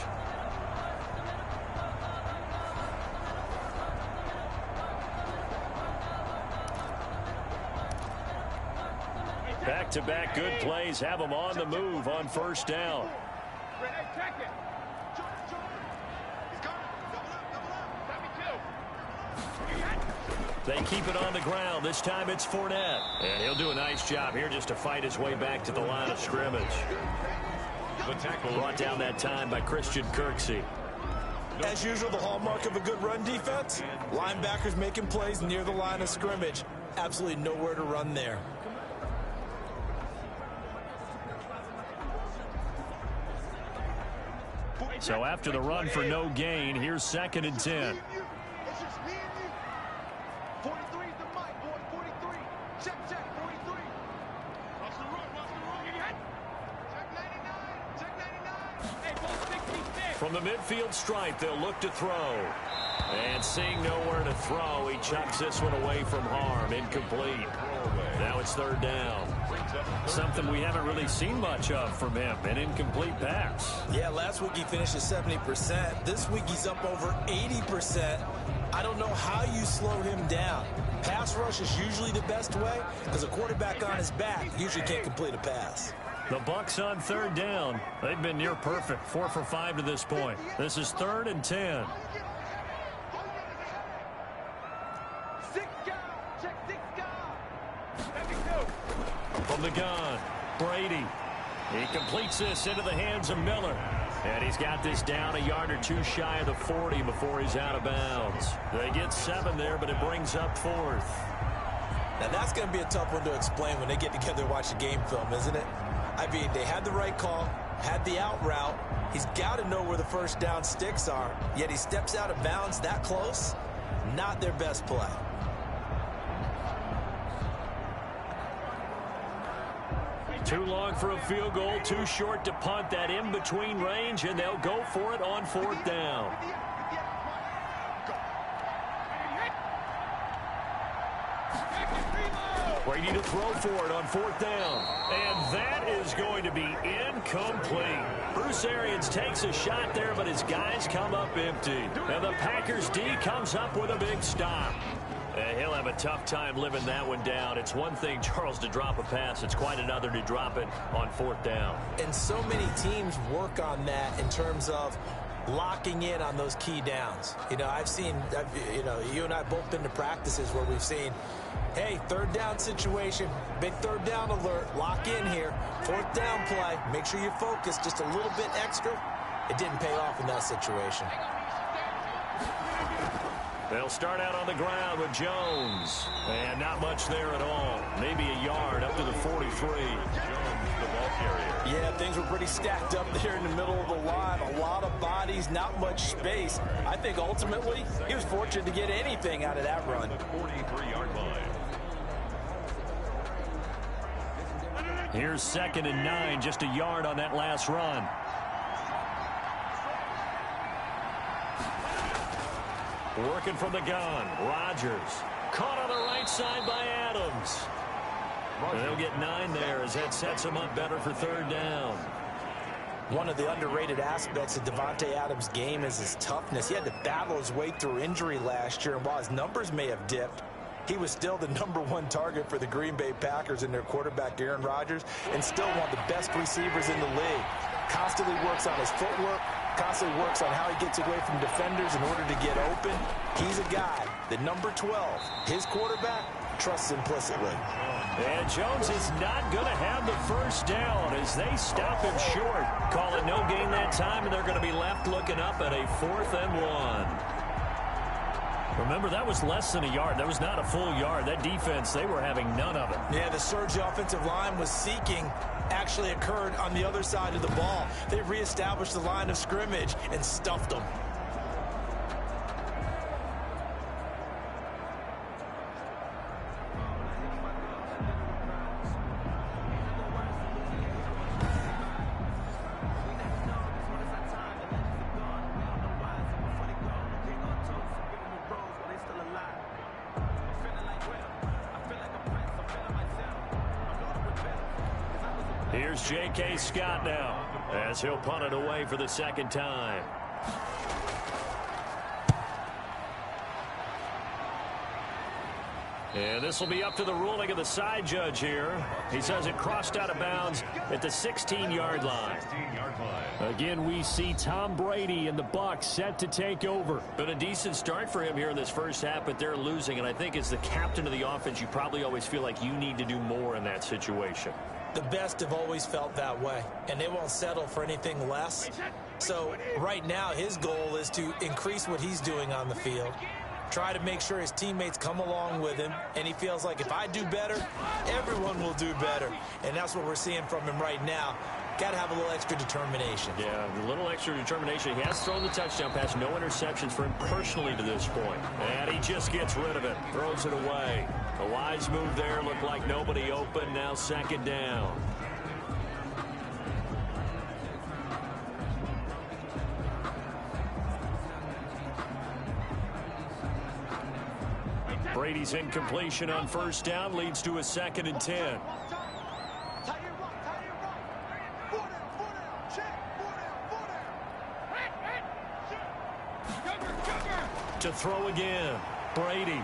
Back-to-back good plays have them on the move on first down. They keep it on the ground. This time it's Fournette. And he'll do a nice job here just to fight his way back to the line of scrimmage. Brought down that time by Christian Kirksey. As usual, the hallmark of a good run defense, linebackers making plays near the line of scrimmage. Absolutely nowhere to run there. So after the run for no gain, here's 2nd and 10. From the midfield stripe, they'll look to throw. And seeing nowhere to throw, he chucks this one away from harm. Incomplete. Now it's 3rd down. Something we haven't really seen much of from him, an incomplete pass. Yeah, last week he finished at 70%. This week he's up over 80%. I don't know how you slow him down. Pass rush is usually the best way because a quarterback on his back usually can't complete a pass. The Bucs on 3rd down. They've been near perfect, 4 for 5 to this point. This is 3rd and 10. From the gun, Brady. He completes this into the hands of Miller. And he's got this down a yard or 2 shy of the 40 before he's out of bounds. They get 7 there, but it brings up 4th. Now that's going to be a tough one to explain when they get together and watch the game film, isn't it? I mean, they had the right call, had the out route. He's got to know where the first down sticks are, yet he steps out of bounds that close. Not their best play. Too long for a field goal, too short to punt. That in-between range, and they'll go for it on 4th down. Brady to throw for it on 4th down. And that is going to be incomplete. Bruce Arians takes a shot there, but his guys come up empty. And the Packers D comes up with a big stop. He'll have a tough time living that one down. It's one thing, Charles, to drop a pass. It's quite another to drop it on 4th down. And so many teams work on that in terms of locking in on those key downs. You know, you and I both been to practices where we've seen, hey, 3rd down situation, big 3rd down alert, lock in here, 4th down play, make sure you're focused just a little bit extra. It didn't pay off in that situation. They'll start out on the ground with Jones. And not much there at all. Maybe a yard up to the 43. Jones, the ball carrier. Yeah, things were pretty stacked up there in the middle of the line. A lot of bodies, not much space. I think ultimately he was fortunate to get anything out of that run. The 43-yard line. Here's 2nd and 9, just a yard on that last run. Working from the gun, Rodgers. Caught on the right side by Adams. And they'll get 9 there as that sets him up better for 3rd down. One of the underrated aspects of Davante Adams' game is his toughness. He had to battle his way through injury last year, and while his numbers may have dipped, he was still the #1 target for the Green Bay Packers and their quarterback, Aaron Rodgers, and still one of the best receivers in the league. Constantly works on his footwork, constantly works on how he gets away from defenders in order to get open. He's a guy that number 12, his quarterback, trusts implicitly. And Jones is not going to have the first down as they stop him short. Call it no gain that time, and they're going to be left looking up at a 4th and 1. Remember, that was less than a yard. That was not a full yard. That defense, they were having none of it. Yeah, the surge the offensive line was seeking actually occurred on the other side of the ball. They reestablished the line of scrimmage and stuffed them. Here's J.K. Scott now as he'll punt it away for the second time. And this will be up to the ruling of the side judge here. He says it crossed out of bounds at the 16-yard line. Again, we see Tom Brady and the Bucs set to take over. Been a decent start for him here in this first half, but they're losing. And I think as the captain of the offense, you probably always feel like you need to do more in that situation. The best have always felt that way, and they won't settle for anything less. So right now, his goal is to increase what he's doing on the field, try to make sure his teammates come along with him, and he feels like if I do better, everyone will do better. And that's what we're seeing from him right now. Got to have a little extra determination. Yeah, a little extra determination. He has thrown the touchdown pass. No interceptions for him personally to this point. And he just gets rid of it. Throws it away. A wise move there. Looked like nobody open. Now second down. Brady's incompletion on first down leads to a 2nd and 10. To throw again, Brady.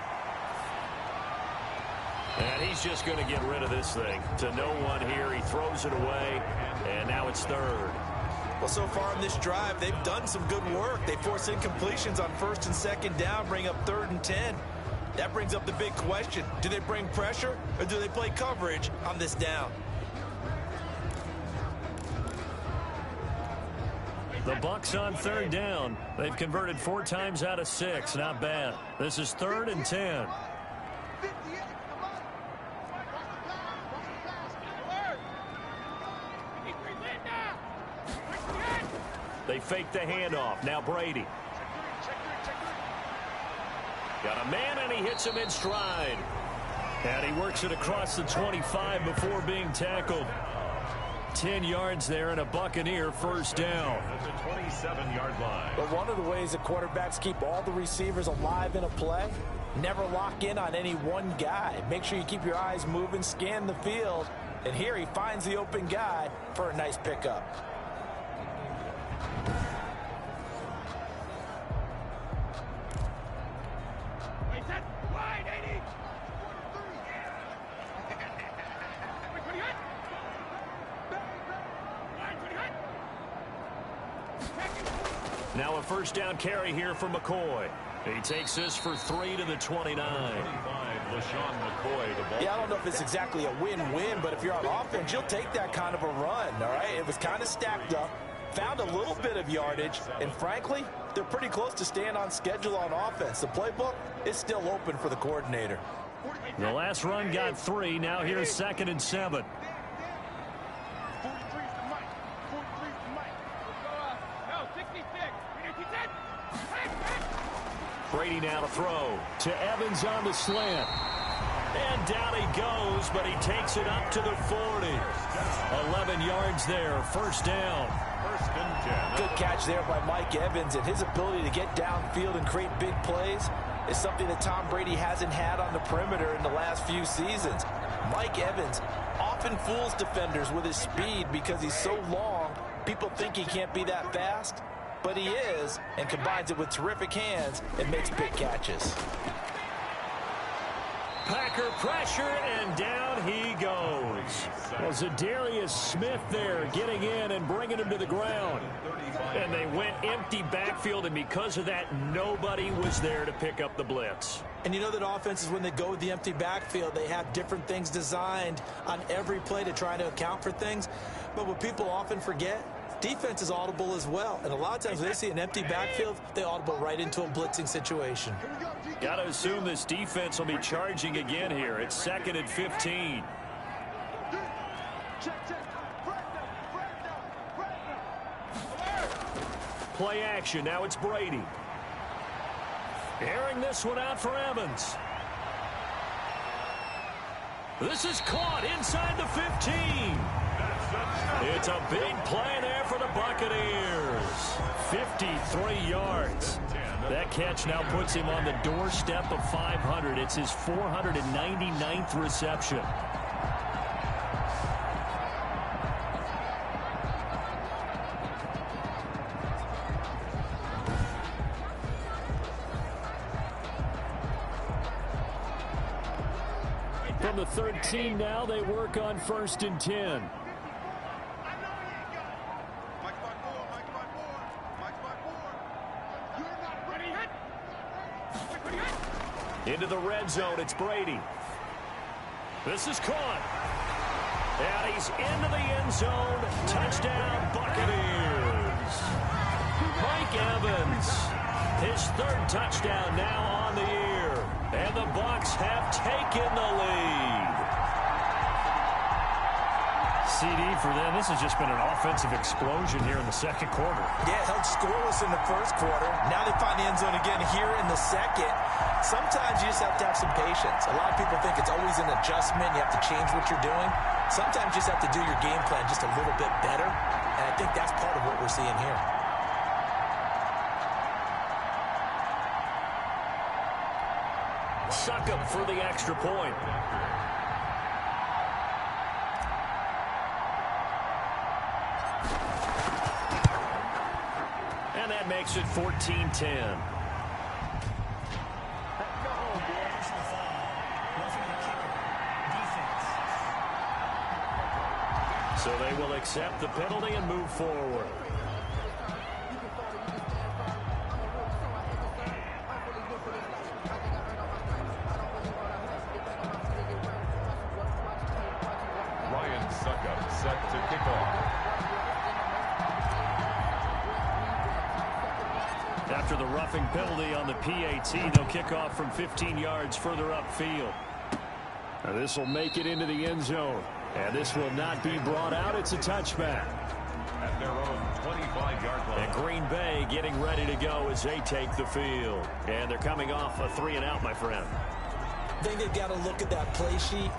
And he's just going to get rid of this thing. To no one here. He throws it away, and now it's 3rd. Well, so far in this drive, they've done some good work. They force incompletions on 1st and 2nd down, bring up 3rd and 10. That brings up the big question. Do they bring pressure, or do they play coverage on this down? The Bucs on 3rd down. They've converted 4 times out of 6. Not bad. This is 3rd and 10. They fake the handoff. Now Brady. Got a man, and he hits him in stride. And he works it across the 25 before being tackled. 10 yards there and a Buccaneer first down. At the 27-yard line. But one of the ways that quarterbacks keep all the receivers alive in a play, never lock in on any one guy. Make sure you keep your eyes moving, scan the field, and here he finds the open guy for a nice pickup. Now a first down carry here for McCoy. He takes this for 3 to the 29. Yeah, I don't know if it's exactly a win-win, but if you're on offense, you'll take that kind of a run, all right? It was kind of stacked up, found a little bit of yardage, and frankly, they're pretty close to staying on schedule on offense. The playbook is still open for the coordinator. The last run got 3. Now here's 2nd and 7. Brady now to throw to Evans on the slant. And down he goes, but he takes it up to the 40. 11 yards there, first down. First and 10. Good catch there by Mike Evans, and his ability to get downfield and create big plays is something that Tom Brady hasn't had on the perimeter in the last few seasons. Mike Evans often fools defenders with his speed because he's so long, people think he can't be that fast. But he is, and combines it with terrific hands and makes big catches. Packer pressure, and down he goes. Well, Zadarius Smith there getting in and bringing him to the ground. And they went empty backfield, and because of that, nobody was there to pick up the blitz. And you know that offenses, when they go with the empty backfield, they have different things designed on every play to try to account for things. But what people often forget, defense is audible as well. And a lot of times when they see an empty backfield, they audible right into a blitzing situation. Got to assume this defense will be charging again here. It's 2nd and 15. Play action. Now it's Brady. Airing this one out for Evans. This is caught inside the 15. It's a big play there for the Buccaneers. 53 yards. That catch now puts him on the doorstep of 500. It's his 499th reception. From the 13 now, they work on 1st and 10. Into the red zone, it's Brady. This is caught. And he's into the end zone. Touchdown, Buccaneers. Mike Evans, his 3rd touchdown now on the year. And the Bucs have taken the lead. CD for them. This has just been an offensive explosion here in the 2nd quarter. Yeah, held scoreless in the 1st quarter. Now they find the end zone again here in the 2nd. Sometimes you just have to have some patience. A lot of people think it's always an adjustment. You have to change what you're doing. Sometimes you just have to do your game plan just a little bit better. And I think that's part of what we're seeing here. Suck him for the extra point. And that makes it 14-10. So they will accept the penalty and move forward. Ryan Suckup set to kick off. After the roughing penalty on the PAT, they'll kick off from 15 yards further upfield. Now this will make it into the end zone. And this will not be brought out. It's a touchback. At their own 25-yard line. And Green Bay getting ready to go as they take the field. And they're coming off a 3-and-out, my friend. I think they've got to look at that play sheet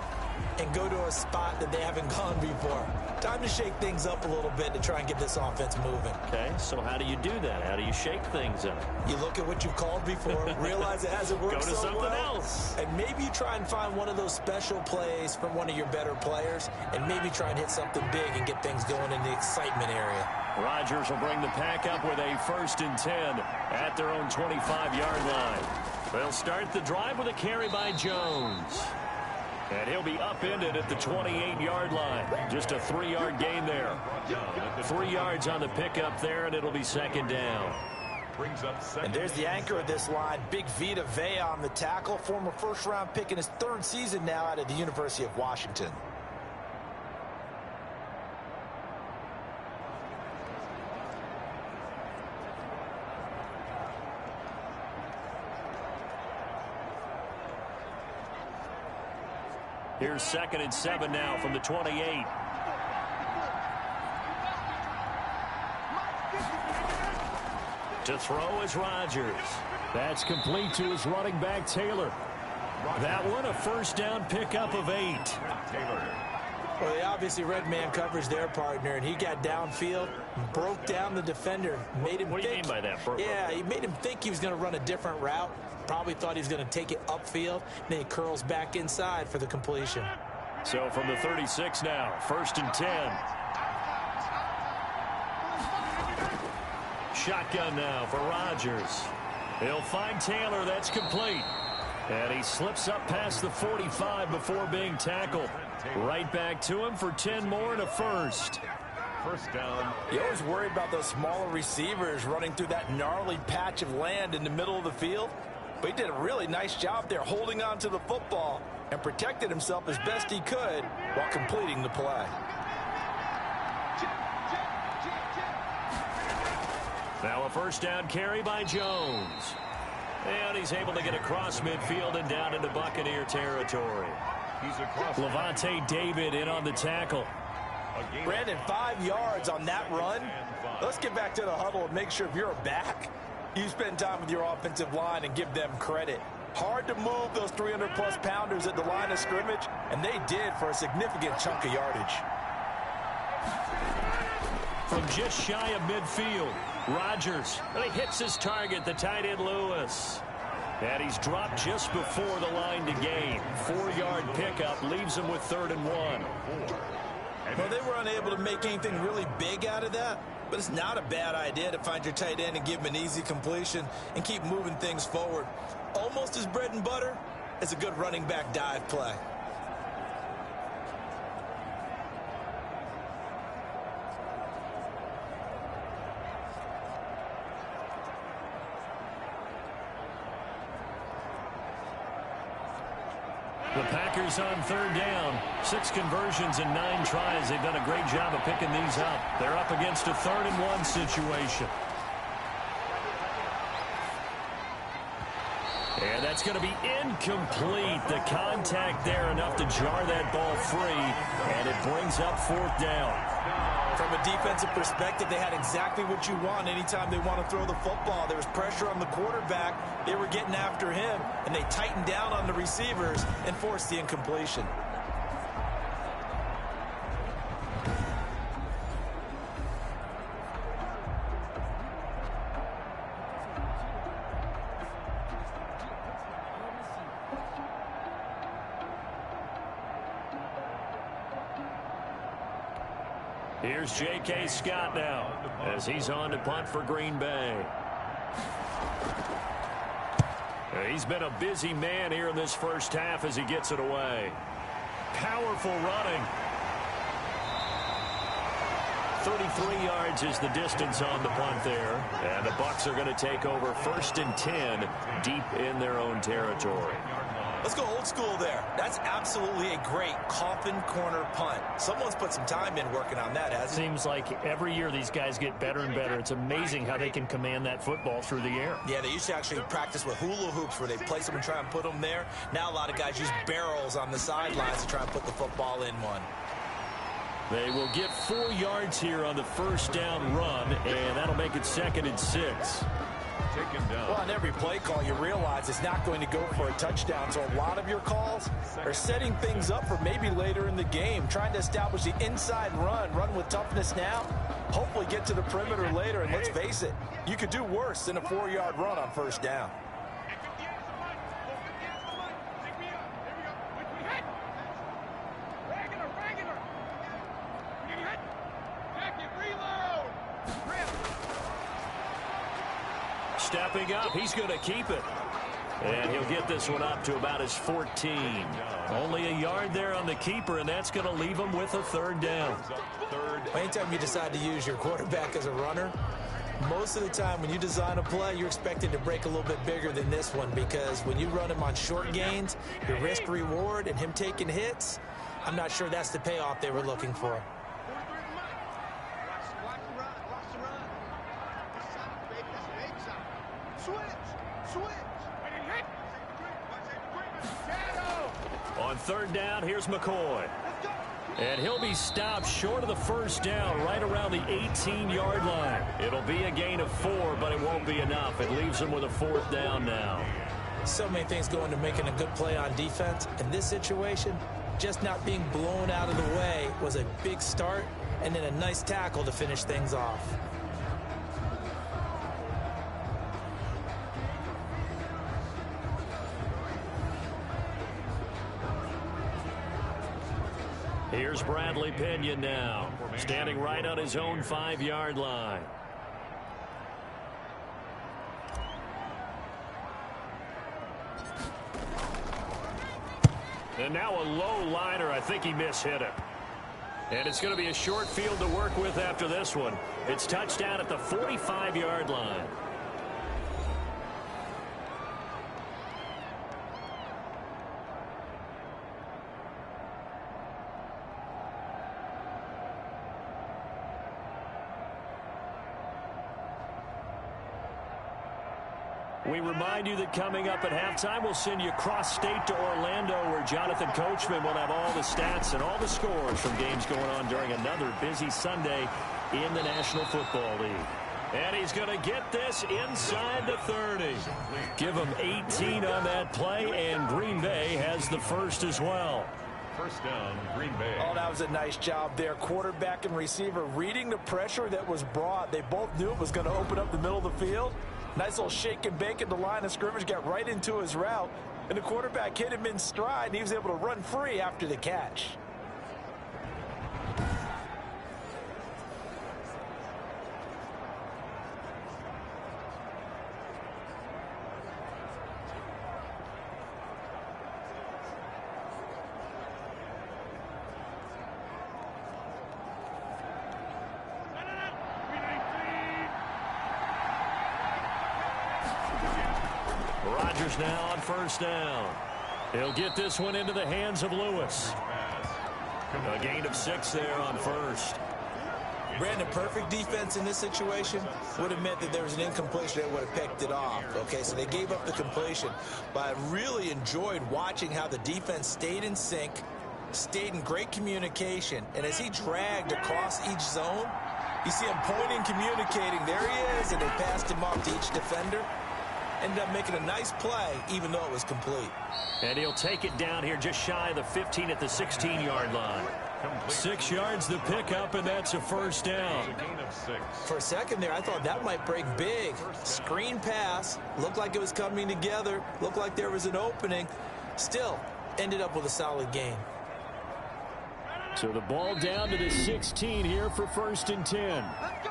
and go to a spot that they haven't gone before. Time to shake things up a little bit to try and get this offense moving. Okay, so how do you do that? How do you shake things up? You look at what you've called before, realize it hasn't worked Go to so something well, else. and maybe you try and find one of those special plays from one of your better players, and maybe try and hit something big and get things going in the excitement area. Rodgers will bring the pack up with a 1st and 10 at their own 25-yard line. They'll start the drive with a carry by Jones. And he'll be upended at the 28-yard line. Just a 3-yard gain there. 3 yards on the pickup there, and it'll be 2nd down. And there's the anchor of this line, Big Vita Vea on the tackle, former 1st-round pick in his 3rd season now out of the University of Washington. Here's 2nd and 7 now from the 28. To throw is Rodgers. That's complete to his running back, Taylor. That one a 1st down pickup of 8. Well, they obviously read man coverage their partner, and he got downfield, broke down the defender, made him What do you mean by that? Yeah, he made him think he was going to run a different route. Probably thought he was going to take it upfield. Then he curls back inside for the completion. So from the 36 now, 1st and 10. Shotgun now for Rodgers. He'll find Taylor. That's complete. And he slips up past the 45 before being tackled. Right back to him for 10 more and a first. First down. You always worry about those smaller receivers running through that gnarly patch of land in the middle of the field. But he did a really nice job there holding on to the football and protected himself as best he could while completing the play. Now a first down carry by Jones. And he's able to get across midfield and down into Buccaneer territory. Levante David in on the tackle. Brandon, 5 yards on that run. Let's get back to the huddle and make sure if you're a back, you spend time with your offensive line and give them credit. Hard to move those 300-plus pounders at the line of scrimmage, and they did for a significant chunk of yardage. From just shy of midfield, Rodgers really hits his target, the tight end Lewis. And he's dropped just before the line to gain. 4-yard pickup leaves him with 3rd and 1. Well, they were unable to make anything really big out of that, but it's not a bad idea to find your tight end and give him an easy completion and keep moving things forward. Almost as bread and butter as a good running back dive play. The Packers on 3rd down. 6 conversions and 9 tries. They've done a great job of picking these up. They're up against a 3rd and 1 situation. And that's going to be incomplete. The contact there enough to jar that ball free. And it brings up 4th down. From a defensive perspective, they had exactly what you want anytime they want to throw the football. There was pressure on the quarterback. They were getting after him, and they tightened down on the receivers and forced the incompletion. Here's J.K. Scott now as he's on to punt for Green Bay. He's been a busy man here in this first half as he gets it away. Powerful running. 33 yards is the distance on the punt there. And the Bucs are going to take over 1st and 10 deep in their own territory. Let's go old school there. That's absolutely a great coffin corner punt. Someone's put some time in working on that, hasn't he? Seems like every year these guys get better and better. It's amazing how they can command that football through the air. Yeah, they used to actually practice with hula hoops where they place them and try and put them there. Now a lot of guys use barrels on the sidelines to try and put the football in one. They will get 4 yards here on the first down run, and that'll make it 2nd and 6. Well, on every play call, you realize it's not going to go for a touchdown. So a lot of your calls are setting things up for maybe later in the game, trying to establish the inside run with toughness now, hopefully get to the perimeter later. And let's face it, you could do worse than a 4-yard run on first down. Stepping up, he's going to keep it. And he'll get this one up to about his 14. Only a yard there on the keeper, and that's going to leave him with a 3rd down. Anytime you decide to use your quarterback as a runner, most of the time when you design a play, you're expected to break a little bit bigger than this one, because when you run him on short gains, the risk-reward and him taking hits, I'm not sure that's the payoff they were looking for. On 3rd down, here's McCoy. And he'll be stopped short of the first down, right around the 18-yard line. It'll be a gain of 4, but it won't be enough. It leaves him with a 4th down now. So many things go into making a good play on defense. In this situation, just not being blown out of the way was a big start, and then a nice tackle to finish things off. Here's Bradley Pinion now, standing right on his own 5-yard line. And now a low liner. I think he mishit it. And it's going to be a short field to work with after this one. It's touchdown at the 45-yard line. We remind you that coming up at halftime, we'll send you cross-state to Orlando, where Jonathan Coachman will have all the stats and all the scores from games going on during another busy Sunday in the National Football League. And he's going to get this inside the 30. Give him 18 on that play, and Green Bay has the first as well. First down, Green Bay. Oh, that was a nice job there. Quarterback and receiver reading the pressure that was brought. They both knew it was going to open up the middle of the field. Nice little shake and bake at the line of scrimmage, got right into his route, and the quarterback hit him in stride, and he was able to run free after the catch. Rodgers now on first down. He'll get this one into the hands of Lewis. A gain of 6 there on first. Brandon, perfect defense in this situation would have meant that there was an incompletion that would have picked it off. Okay, so they gave up the completion. But I really enjoyed watching how the defense stayed in sync, stayed in great communication. And as he dragged across each zone, you see him pointing, communicating. There he is, and they passed him off to each defender. Ended up making a nice play, even though it was complete. And he'll take it down here just shy of the 15 at the 16-yard line. 6 yards the pickup, and that's a first down. For a second there, I thought that might break big. Screen pass, looked like it was coming together, looked like there was an opening. Still, ended up with a solid gain. So the ball down to the 16 here for first and 10.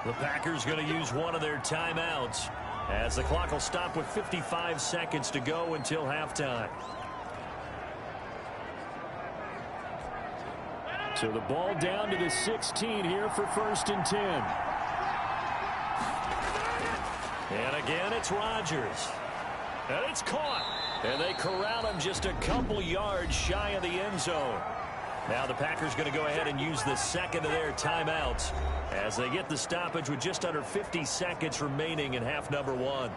The Packers going to use one of their timeouts, as the clock will stop with 55 seconds to go until halftime. So the ball down to the 16 here for first and 10. And again, it's Rodgers. And it's caught. And they corral him just a couple yards shy of the end zone. Now the Packers going to go ahead and use the second of their timeouts as they get the stoppage with just under 50 seconds remaining in half number 1.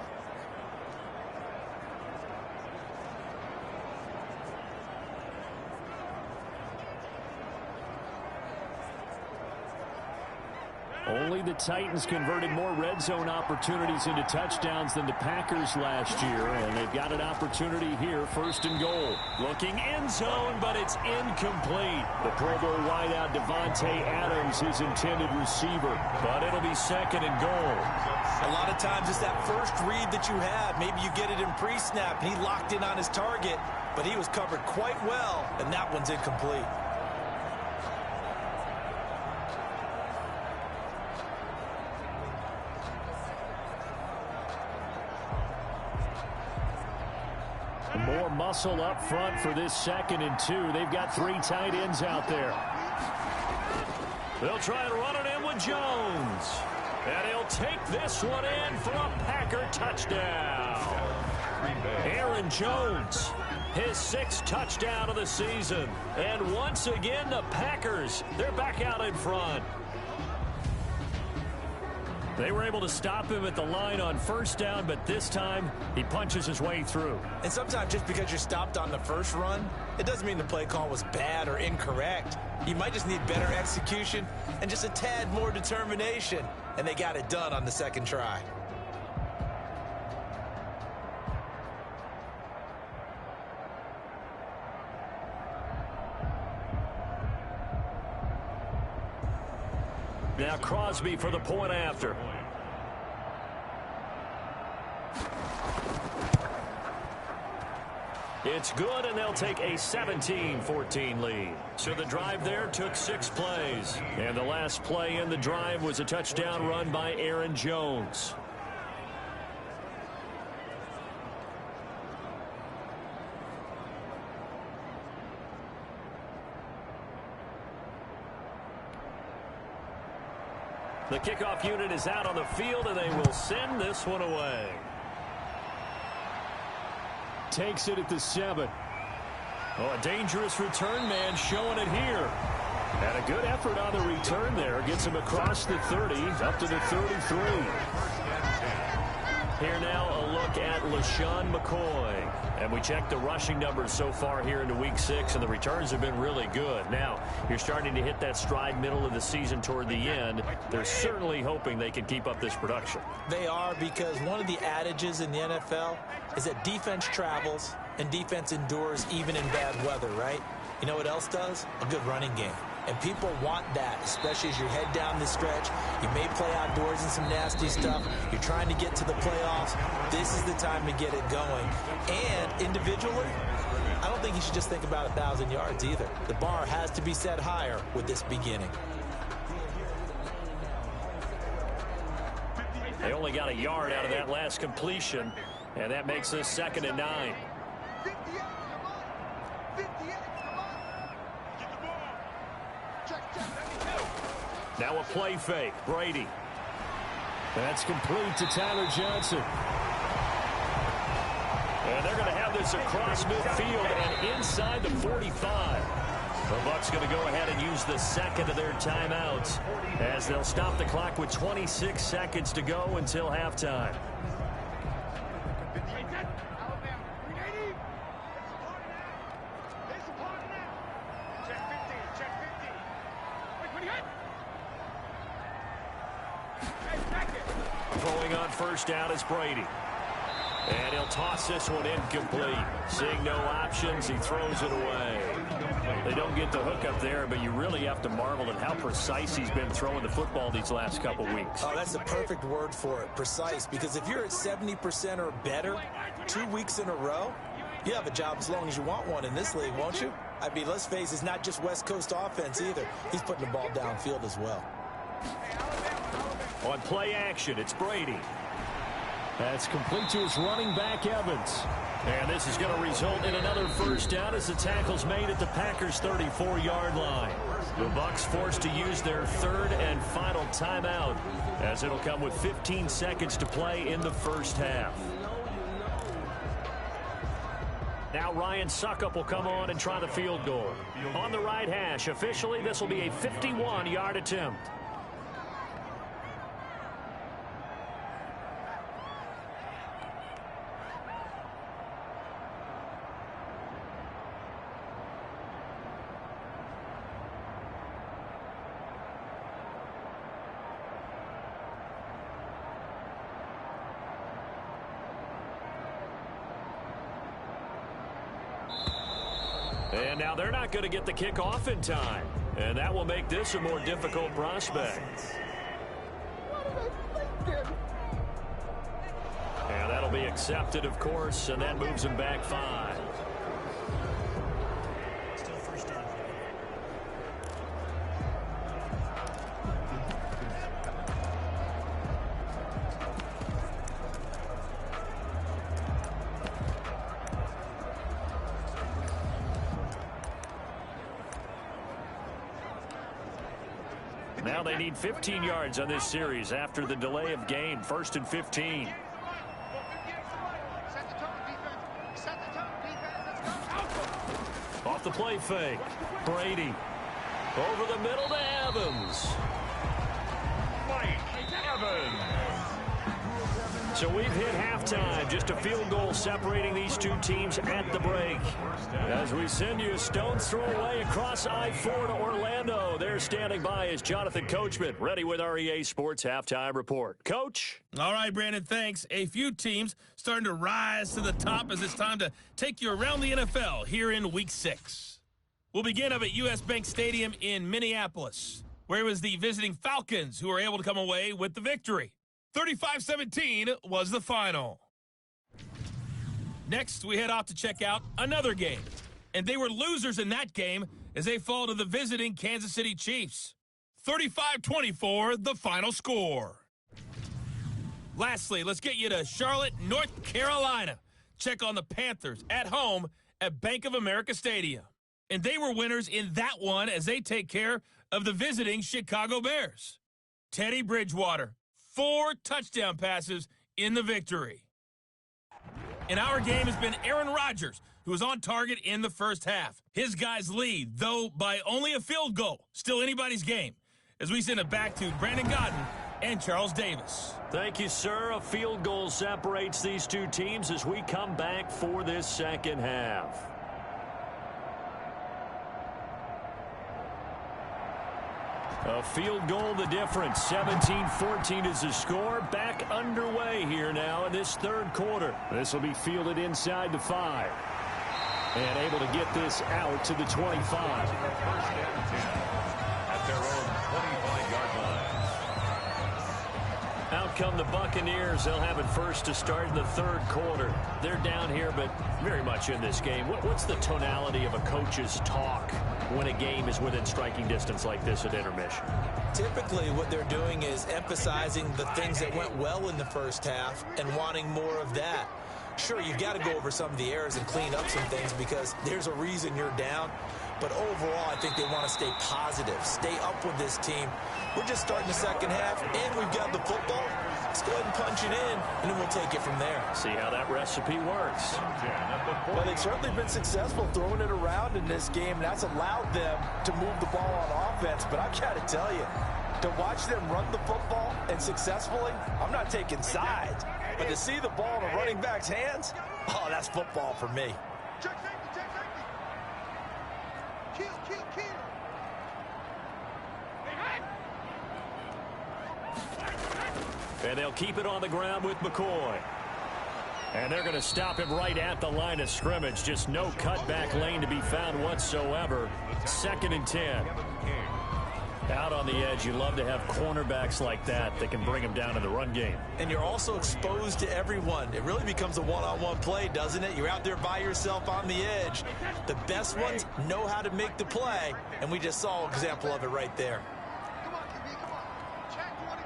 Only the Titans converted more red zone opportunities into touchdowns than the Packers last year, and they've got an opportunity here, first and goal. Looking end zone, but it's incomplete. The Pro Bowl wideout Devontae Adams, his intended receiver, but it'll be second and goal. A lot of times it's that first read that you have. Maybe you get it in pre-snap, and he locked in on his target, but he was covered quite well, and that one's incomplete. More muscle up front for this second and 2. They've got 3 tight ends out there. They'll try and run it in with Jones. And he'll take this one in for a Packer touchdown. Aaron Jones, his 6th touchdown of the season. And once again, the Packers, they're back out in front. They were able to stop him at the line on first down, but this time he punches his way through. And sometimes just because you're stopped on the first run, it doesn't mean the play call was bad or incorrect. You might just need better execution and just a tad more determination. And they got it done on the second try. Now Crosby for the point after. It's good, and they'll take a 17-14 lead. So the drive there took 6 plays. And the last play in the drive was a touchdown run by Aaron Jones. The kickoff unit is out on the field, and they will send this one away. Takes it at the 7. Oh, a dangerous return man showing it here. And a good effort on the return there. Gets him across the 30, up to the 33. Here now a look at LaShawn McCoy. And we check the rushing numbers so far here into Week 6, and the returns have been really good. Now, you're starting to hit that stride middle of the season toward the end. They're certainly hoping they can keep up this production. They are, because one of the adages in the NFL is that defense travels and defense endures even in bad weather, right? You know what else does? A good running game. And people want that, especially as you head down the stretch. You may play outdoors in some nasty stuff. You're trying to get to the playoffs. This is the time to get it going. And individually, I don't think you should just think about 1,000 yards either. The bar has to be set higher with this beginning. They only got a yard out of that last completion, and that makes this 2nd and 9. Now a play fake. Brady. That's complete to Tyler Johnson. And they're going to have this across midfield and inside the 45. The Bucs going to go ahead and use the second of their timeouts as they'll stop the clock with 26 seconds to go until halftime. Throwing on first down is Brady. And he'll toss this one incomplete. Seeing no options, he throws it away. They don't get the hook up there, but you really have to marvel at how precise he's been throwing the football these last couple weeks. Oh, that's the perfect word for it, precise. Because if you're at 70% or better 2 weeks in a row, you have a job as long as you want one in this league, won't you? I mean, let's face it, it's not just West Coast offense either. He's putting the ball downfield as well. On play action, it's Brady. That's complete to his running back, Evans. And this is going to result in another first down as the tackle's made at the Packers' 34-yard line. The Bucs forced to use their 3rd and final timeout, as it'll come with 15 seconds to play in the first half. Now Ryan Suckup will come on and try the field goal. On the right hash, officially this will be a 51-yard attempt. And now they're not going to get the kickoff in time. And that will make this a more difficult prospect. And that'll be accepted, of course, and that moves him back 5. Now they need 15 yards on this series after the delay of game. 1st and 15. Off the play fake. Brady. Over the middle to Evans. Mike Evans. So we've hit halftime. Just a field goal separating these two teams at the break. As we send you a stone's throw away across I-4 to Orlando. There standing by is Jonathan Coachman, ready with our EA Sports Halftime Report. Coach? All right, Brandon, thanks. A few teams starting to rise to the top as it's time to take you around the NFL here in Week 6. We'll begin up at U.S. Bank Stadium in Minneapolis, where it was the visiting Falcons who were able to come away with the victory. 35-17 was the final. Next, we head off to check out another game. And they were losers in that game as they fall to the visiting Kansas City Chiefs. 35-24, the final score. Lastly, let's get you to Charlotte, North Carolina. Check on the Panthers at home at Bank of America Stadium. And they were winners in that one as they take care of the visiting Chicago Bears. Teddy Bridgewater, 4 touchdown passes in the victory. In our game has been Aaron Rodgers, who was on target in the first half. His guys lead, though by only a field goal. Still anybody's game. As we send it back to Brandon Godden and Charles Davis. Thank you, sir. A field goal separates these two teams as we come back for this second half. A field goal the difference. 17-14 is the score. Back underway here now in this third quarter. This will be fielded inside the 5. And able to get this out to the 25. First and 10 at their own 25-yard line. Out come the Buccaneers. They'll have it first to start in the third quarter. They're down here, but very much in this game. What's the tonality of a coach's talk when a game is within striking distance like this at intermission? Typically, what they're doing is emphasizing the things that went well in the first half and wanting more of that. Sure, you've got to go over some of the errors and clean up some things because there's a reason you're down. But overall, I think they want to stay positive, stay up with this team. We're just starting the second half, and we've got the football. Let's go ahead and punch it in, and then we'll take it from there. See how that recipe works. Well, they've certainly been successful throwing it around in this game, and that's allowed them to move the ball on offense. But I've got to tell you, to watch them run the football and successfully, I'm not taking sides. But to see the ball in a running back's hands, oh, that's football for me. Check safety. Kill. And they'll keep it on the ground with McCoy. And they're going to stop him right at the line of scrimmage. Just no cutback lane to be found whatsoever. 2nd and 10. Out on the edge, you love to have cornerbacks like that can bring him down in the run game. And you're also exposed to everyone. It really becomes a one-on-one play, doesn't it? You're out there by yourself on the edge. The best ones know how to make the play, and we just saw an example of it right there. Come on, QB, come on. Check 24.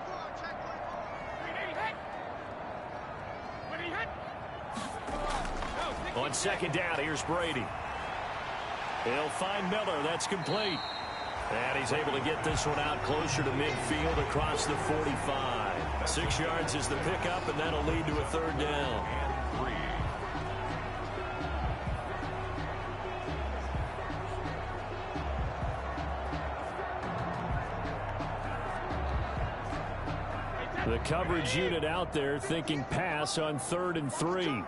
On second down, here's Brady. He'll find Miller. That's complete. And he's able to get this one out closer to midfield across the 45. 6 yards is the pickup, and that'll lead to a third down. The coverage unit out there thinking pass on 3rd and 3.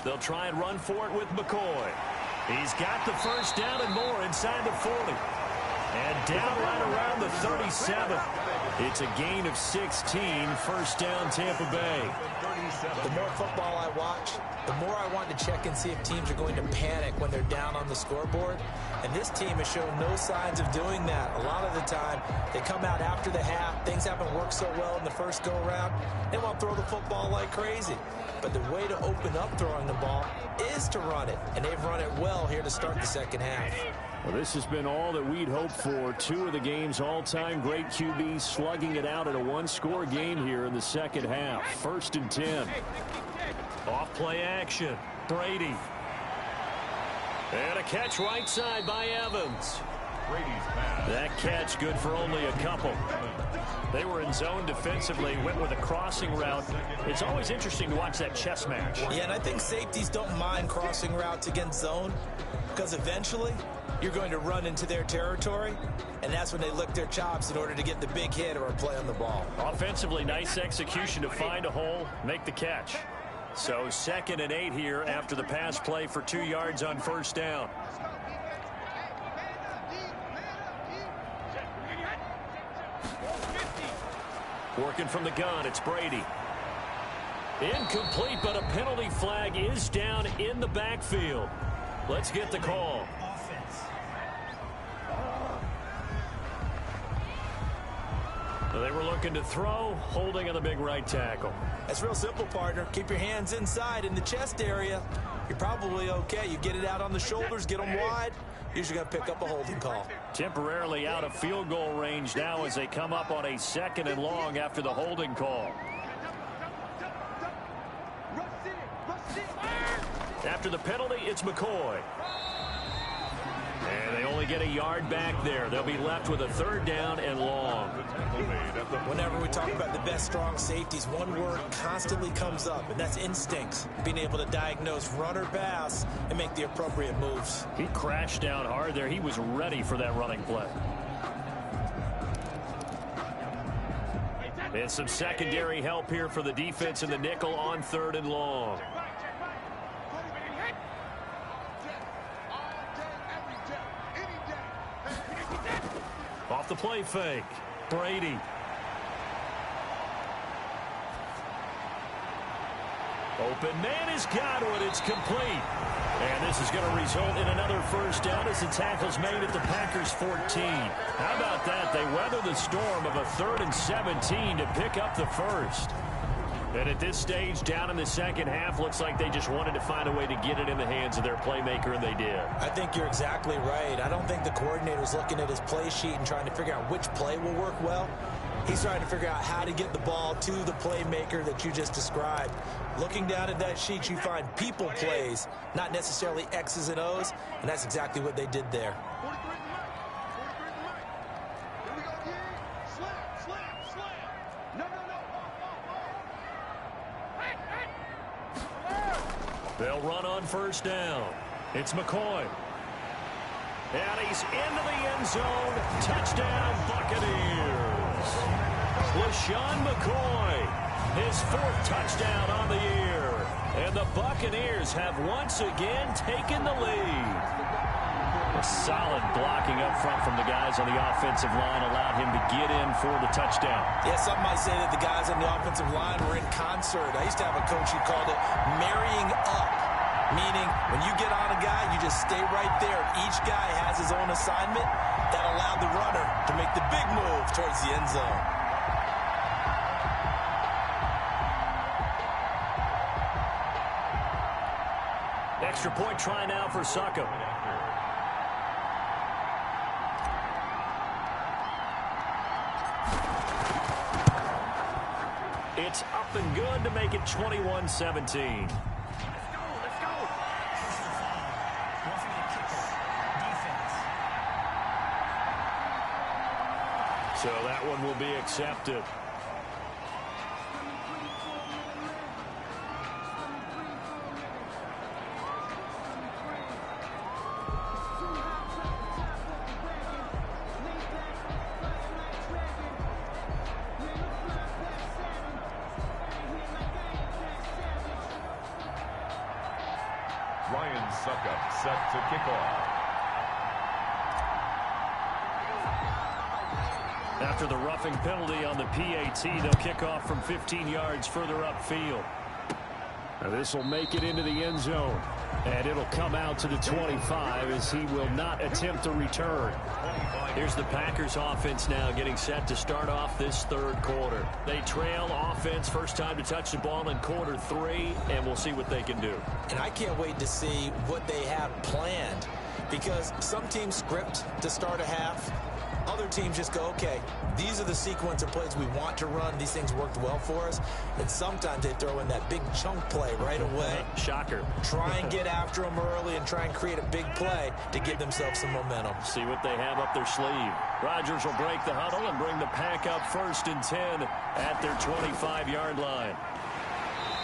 They'll try and run for it with McCoy. He's got the first down and more inside the 40. And down right around the 37. It's a gain of 16. First down, Tampa Bay. The more football I watch, the more I want to check and see if teams are going to panic when they're down on the scoreboard. And this team has shown no signs of doing that. A lot of the time, they come out after the half. Things haven't worked so well in the first go-around. They want to throw the football like crazy. But the way to open up throwing the ball is to run it. And they've run it well here to start the second half. Well, this has been all that we'd hoped for. 2 of the game's all-time great QBs slugging it out in a one-score game here in the second half. 1st and 10. Off play action. Brady. And a catch right side by Evans. That catch good for only a couple. They were in zone defensively, went with a crossing route. It's always interesting to watch that chess match. Yeah, and I think safeties don't mind crossing routes against zone because eventually you're going to run into their territory, and that's when they lick their chops in order to get the big hit or a play on the ball. Offensively, nice execution to find a hole, make the catch. So 2nd and 8 here after the pass play for 2 yards on first down. Working from the gun, it's Brady. Incomplete, but a penalty flag is down in the backfield. Let's get the call. They were looking to throw, holding on the big right tackle. That's real simple, partner. Keep your hands inside in the chest area. You're probably okay. You get it out on the shoulders, get them wide. Usually going to pick up a holding call. Temporarily out of field goal range now as they come up on a 2nd and long after the holding call. After the penalty, it's McCoy. And they only get a yard back there. They'll be left with a 3rd down and long. Whenever we talk about the best strong safeties, one word constantly comes up, and that's instincts. Being able to diagnose run or pass and make the appropriate moves. He crashed down hard there. He was ready for that running play. And some secondary help here for the defense in the nickel on 3rd and long. Off the play fake. Brady. Open man has got it. It's complete. And this is going to result in another 1st down as the tackle's made at the Packers' 14. How about that? They weather the storm of a 3rd and 17 to pick up the 1st. And at this stage, down in the second half, looks like they just wanted to find a way to get it in the hands of their playmaker, and they did. I think you're exactly right. I don't think the coordinator's looking at his play sheet and trying to figure out which play will work well. He's trying to figure out how to get the ball to the playmaker that you just described. Looking down at that sheet, you find people plays, not necessarily X's and O's, and that's exactly what they did there. They'll run on 1st down. It's McCoy. And he's into the end zone. Touchdown, Buccaneers. LaShawn McCoy, his 4th touchdown on the year. And the Buccaneers have once again taken the lead. A solid blocking up front from the guys on the offensive line allowed him to get in for the touchdown. Yeah, some might say that the guys on the offensive line were in concert. I used to have a coach who called it marrying up, meaning when you get on a guy, you just stay right there. Each guy has his own assignment that allowed the runner to make the big move towards the end zone. Extra point try now for Succop. It's up and good to make it 21-17. So that one will be accepted. Succop set to kick off. After the roughing penalty on the PAT, they'll kick off from 15 yards further upfield. Now this will make it into the end zone. And it'll come out to the 25 as he will not attempt to return. Here's the Packers offense now getting set to start off this 3rd quarter. They trail offense, first time to touch the ball in quarter 3, and we'll see what they can do. And I can't wait to see what they have planned, because some teams script to start a half. Other teams just go, okay, these are the sequence of plays we want to run. These things worked well for us. And sometimes they throw in that big chunk play right away. Shocker. Try and get after them early and try and create a big play to give themselves some momentum. See what they have up their sleeve. Rodgers will break the huddle and bring the pack up 1st and 10 at their 25-yard line.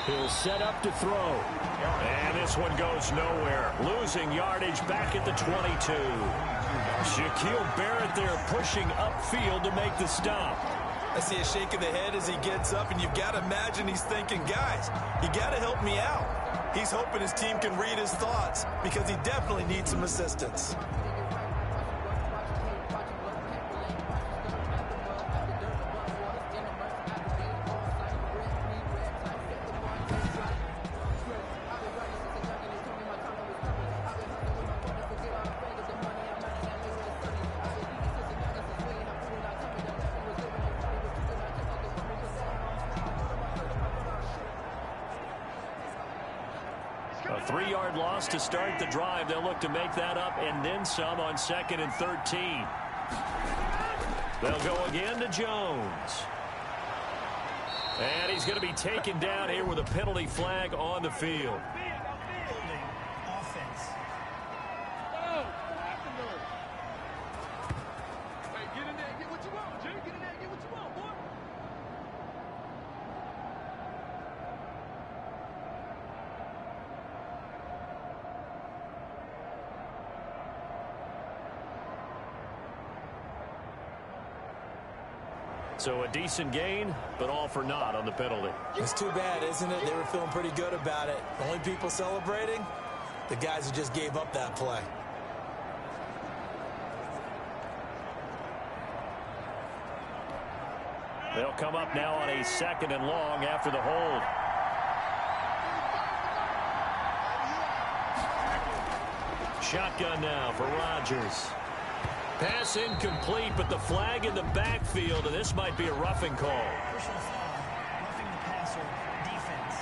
He'll set up to throw. And this one goes nowhere. Losing yardage back at the 22. Shaquille Barrett there pushing upfield to make the stop. I see a shake of the head as he gets up, and you've got to imagine he's thinking, guys, you got to help me out. He's hoping his team can read his thoughts because he definitely needs some assistance. A 3-yard loss to start the drive. They'll look to make that up and then some on 2nd and 13. They'll go again to Jones. And he's going to be taken down here with a penalty flag on the field. So a decent gain, but all for naught on the penalty. It's too bad, isn't it? They were feeling pretty good about it. Only people celebrating? The guys who just gave up that play. They'll come up now on a 2nd and long after the hold. Shotgun now for Rodgers. Pass incomplete, but the flag in the backfield, and this might be a roughing call. Personal foul, roughing the passer, defense.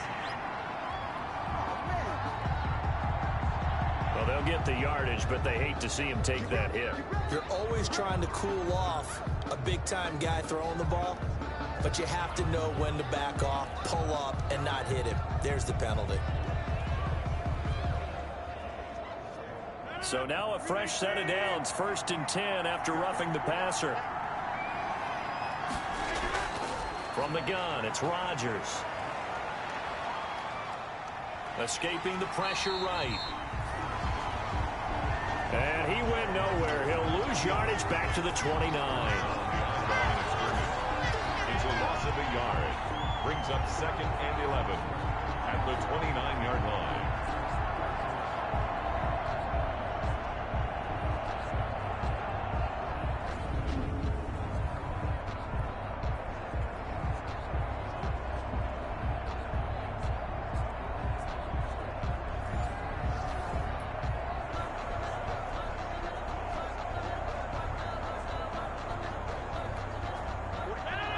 Well, they'll get the yardage, but they hate to see him take that hit. You're always trying to cool off a big-time guy throwing the ball, but you have to know when to back off, pull up, and not hit him. There's the penalty. So now a fresh set of downs, 1st and 10 after roughing the passer. From the gun, it's Rodgers. Escaping the pressure right. And he went nowhere. He'll lose yardage back to the 29. It's a loss of a yard. Brings up 2nd and 11 at the 29-yard line.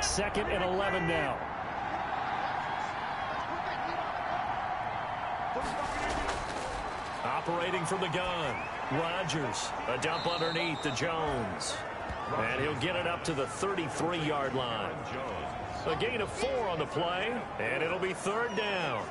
Second and 11 now. Operating from the gun. Rodgers. A dump underneath to Jones. And he'll get it up to the 33-yard line. A gain of 4 on the play, and it'll be 3rd down.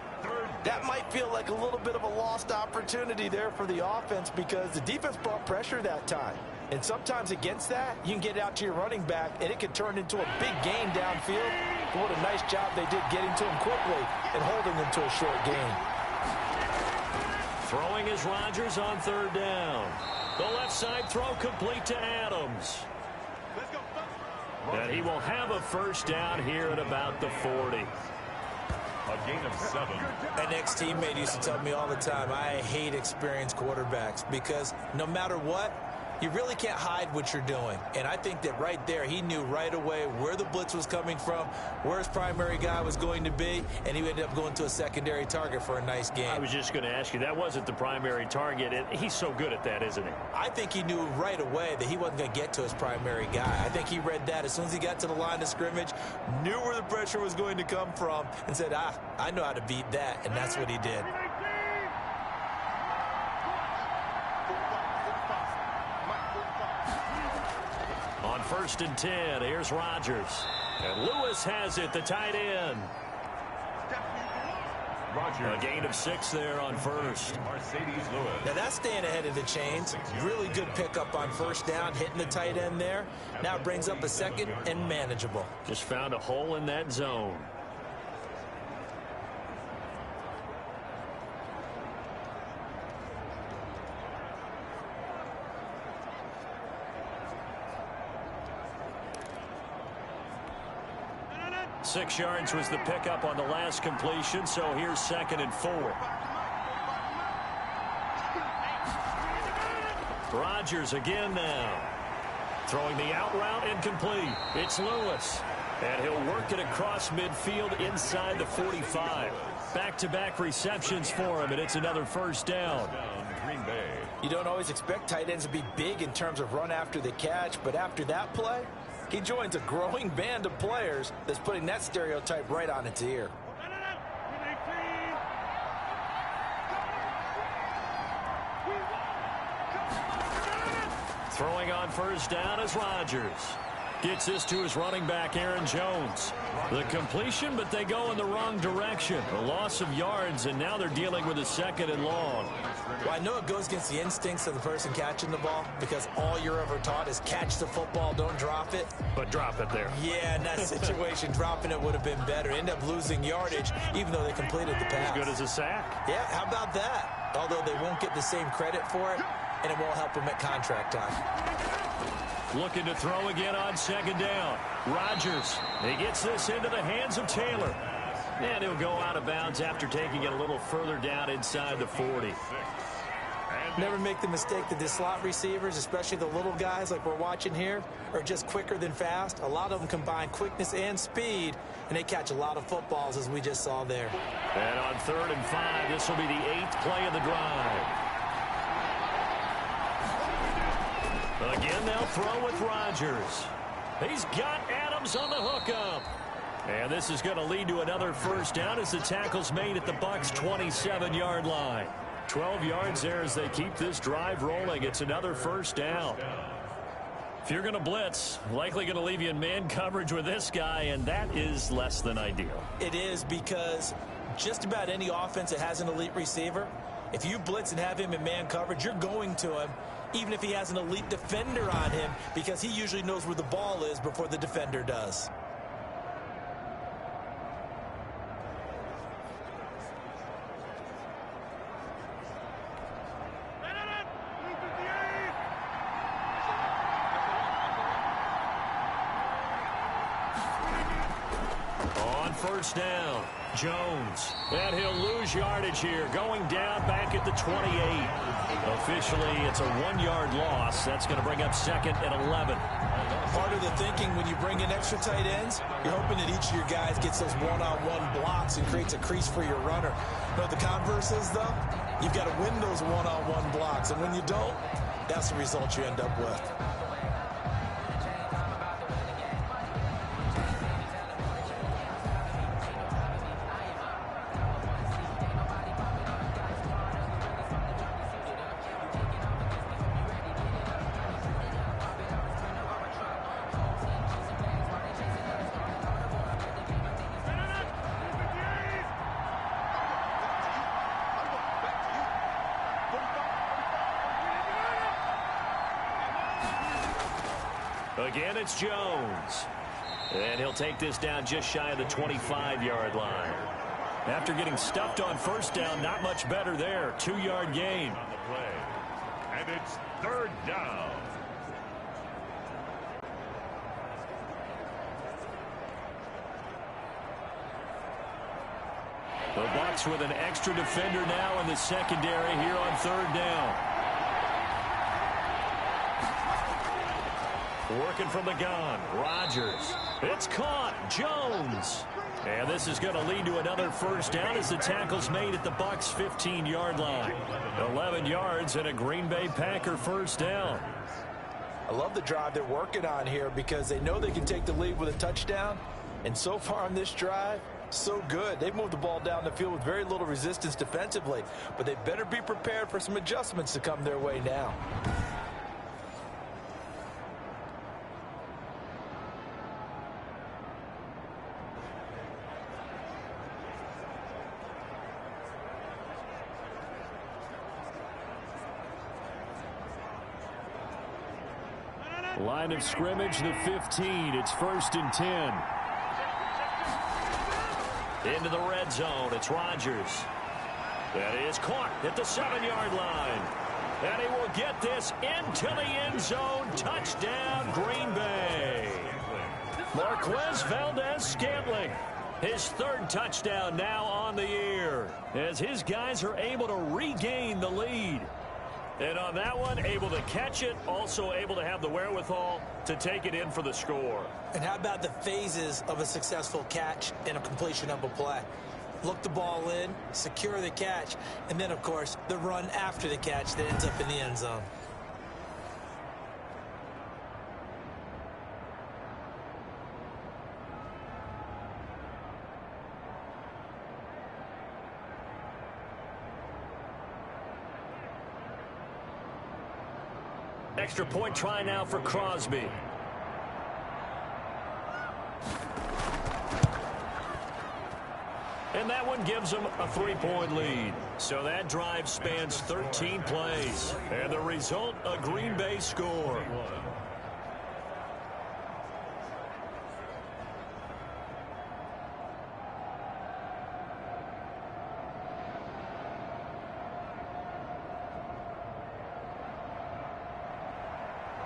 That might feel like a little bit of a lost opportunity there for the offense because the defense brought pressure that time. And sometimes against that, you can get out to your running back, and it could turn into a big gain downfield. But what a nice job they did getting to him quickly and holding him to a short gain. Throwing is Rodgers on 3rd down. The left side throw complete to Adams. And he will have a 1st down here at about the 40. A gain of 7. An ex-teammate used to tell me all the time, I hate experienced quarterbacks because no matter what, you really can't hide what you're doing. And I think that right there, he knew right away where the blitz was coming from, where his primary guy was going to be, and he ended up going to a secondary target for a nice game. I was just going to ask you, that wasn't the primary target, and he's so good at that, isn't he? I think he knew right away that he wasn't going to get to his primary guy. I think he read that as soon as he got to the line of scrimmage, knew where the pressure was going to come from, and said, I know how to beat that, and that's what he did. On 1st and 10, here's Rodgers. And Lewis has it, the tight end. A gain of 6 there on 1st. Mercedes Lewis. Now that's staying ahead of the chains. Really good pickup on 1st down, hitting the tight end there. Now it brings up a 2nd and manageable. Just found a hole in that zone. Six yards was the pickup on the last completion, so here's 2nd and 4. Rodgers again now. Throwing the out route incomplete. It's Lewis. And he'll work it across midfield inside the 45. Back-to-back receptions for him, and it's another 1st down. Green Bay. You don't always expect tight ends to be big in terms of run after the catch, but after that play, he joins a growing band of players that's putting that stereotype right on its ear. Throwing on 1st down is Rodgers. Gets this to his running back, Aaron Jones. The completion, but they go in the wrong direction. A loss of yards, and now they're dealing with a 2nd and long. Well, I know it goes against the instincts of the person catching the ball because all you're ever taught is catch the football, don't drop it. But drop it there. Yeah, in that situation, dropping it would have been better. End up losing yardage, even though they completed the pass. As good as a sack. Yeah, how about that? Although they won't get the same credit for it, and it won't help them at contract time. looking to throw again on second down. Rodgers, he gets this into the hands of Taylor. And he'll go out of bounds after taking it a little further down inside the 40. Never make the mistake that the slot receivers, especially the little guys like we're watching here, are just quicker than fast. A lot of them combine quickness and speed, and they catch a lot of footballs, as we just saw there. And on 3rd and 5, this will be the 8th play of the drive. Again, they'll throw with Rodgers. He's got Adams on the hookup. And this is going to lead to another first down as the tackle's made at the Bucs' 27-yard line. 12 yards there as they keep this drive rolling. It's another first down. If you're going to blitz, likely going to leave you in man coverage with this guy, and that is less than ideal. It is, because just about any offense that has an elite receiver, if you blitz and have him in man coverage, you're going to him, even if he has an elite defender on him, because he usually knows where the ball is before the defender does. First down, Jones. And he'll lose yardage here, going down back at the 28. Officially, it's a 1-yard loss. That's going to bring up 2nd and 11. Part of the thinking when you bring in extra tight ends, you're hoping that each of your guys gets those one-on-one blocks and creates a crease for your runner. No, the converse is, though, you've got to win those one-on-one blocks. And when you don't, that's the result you end up with. Again, it's Jones. And he'll take this down just shy of the 25-yard line. After getting stuffed on first down, not much better there. 2-yard gain. On the play. And it's 3rd down. The Bucs with an extra defender now in the secondary here on 3rd down. Working from the gun, Rodgers. It's caught, Jones. And this is going to lead to another first down as the tackle's made at the Bucs' 15-yard line. 11 yards and a Green Bay Packer first down. I love the drive they're working on here because they know they can take the lead with a touchdown. And so far on this drive, so good. They've moved the ball down the field with very little resistance defensively. But they better be prepared for some adjustments to come their way now. Line of scrimmage, the 15. It's 1st and 10. Into the red zone. It's Rodgers. That is caught at the 7-yard line. And he will get this into the end zone. Touchdown, Green Bay. Marquez Valdez-Scantling. His 3rd touchdown now on the year as his guys are able to regain the lead. And on that one, able to catch it, also able to have the wherewithal to take it in for the score. And how about the phases of a successful catch and a completion of a play? Look the ball in, secure the catch, and then, of course, the run after the catch that ends up in the end zone. Extra point try now for Crosby. And that one gives them a 3-point lead. So that drive spans 13 plays. And the result, a Green Bay score.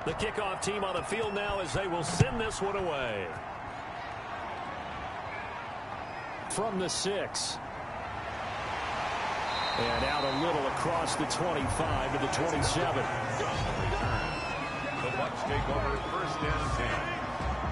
The kickoff team on the field now as they will send this one away. From the 6. And out a little across the 25 to the 27. The Bucs take over first and 10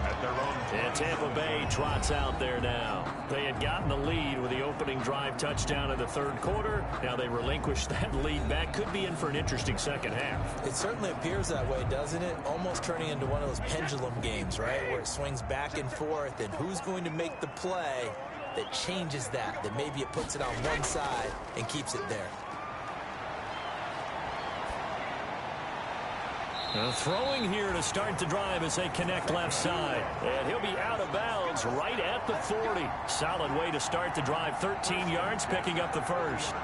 at their own. And Tampa Bay trots out there now. They had gotten the lead with the opening drive touchdown in the third quarter. Now they relinquished that lead back. Could be in for an interesting second half. It certainly appears that way, doesn't it? Almost turning into one of those pendulum games, right? Where it swings back and forth, and who's going to make the play that changes that maybe it puts it on one side and keeps it there. Now throwing here to start the drive as they connect left side. And he'll be out of bounds right at the 40. Solid way to start the drive. 13 yards, picking up the first.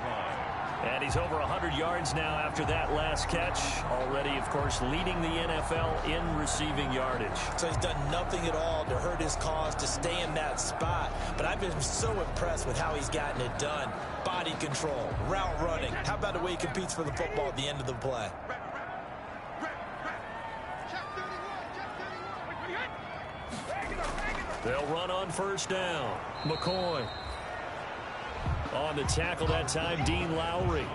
And he's over 100 yards now after that last catch. Already, of course, leading the NFL in receiving yardage. So he's done nothing at all to hurt his cause, to stay in that spot. But I've been so impressed with how he's gotten it done. Body control, route running. How about the way he competes for the football at the end of the play? They'll run on first down. McCoy. On the tackle that time, Dean Lowry.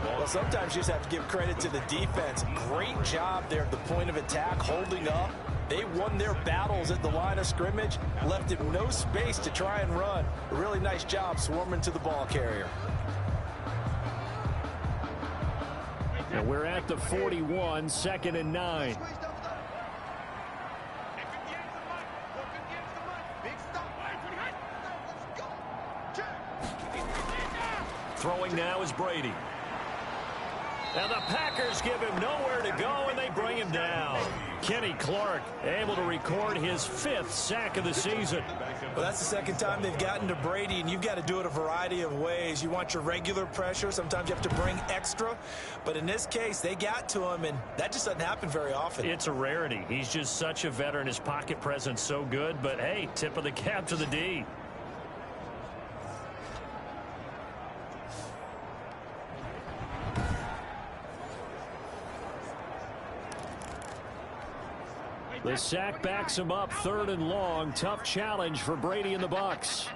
Well, sometimes you just have to give credit to the defense. Great job there at the point of attack, holding up. They won their battles at the line of scrimmage, left him no space to try and run. A really nice job swarming to the ball carrier. And we're at the 41, 2nd and 9. Throwing now is Brady. And the Packers give him nowhere to go, and they bring him down. Kenny Clark able to record his 5th sack of the season. Well, that's the second time they've gotten to Brady, and you've got to do it a variety of ways. You want your regular pressure. Sometimes you have to bring extra. But in this case, they got to him, and that just doesn't happen very often. It's a rarity. He's just such a veteran. His pocket presence so good. But, hey, tip of the cap to the D. The sack backs him up, 3rd and long. Tough challenge for Brady and the Bucs.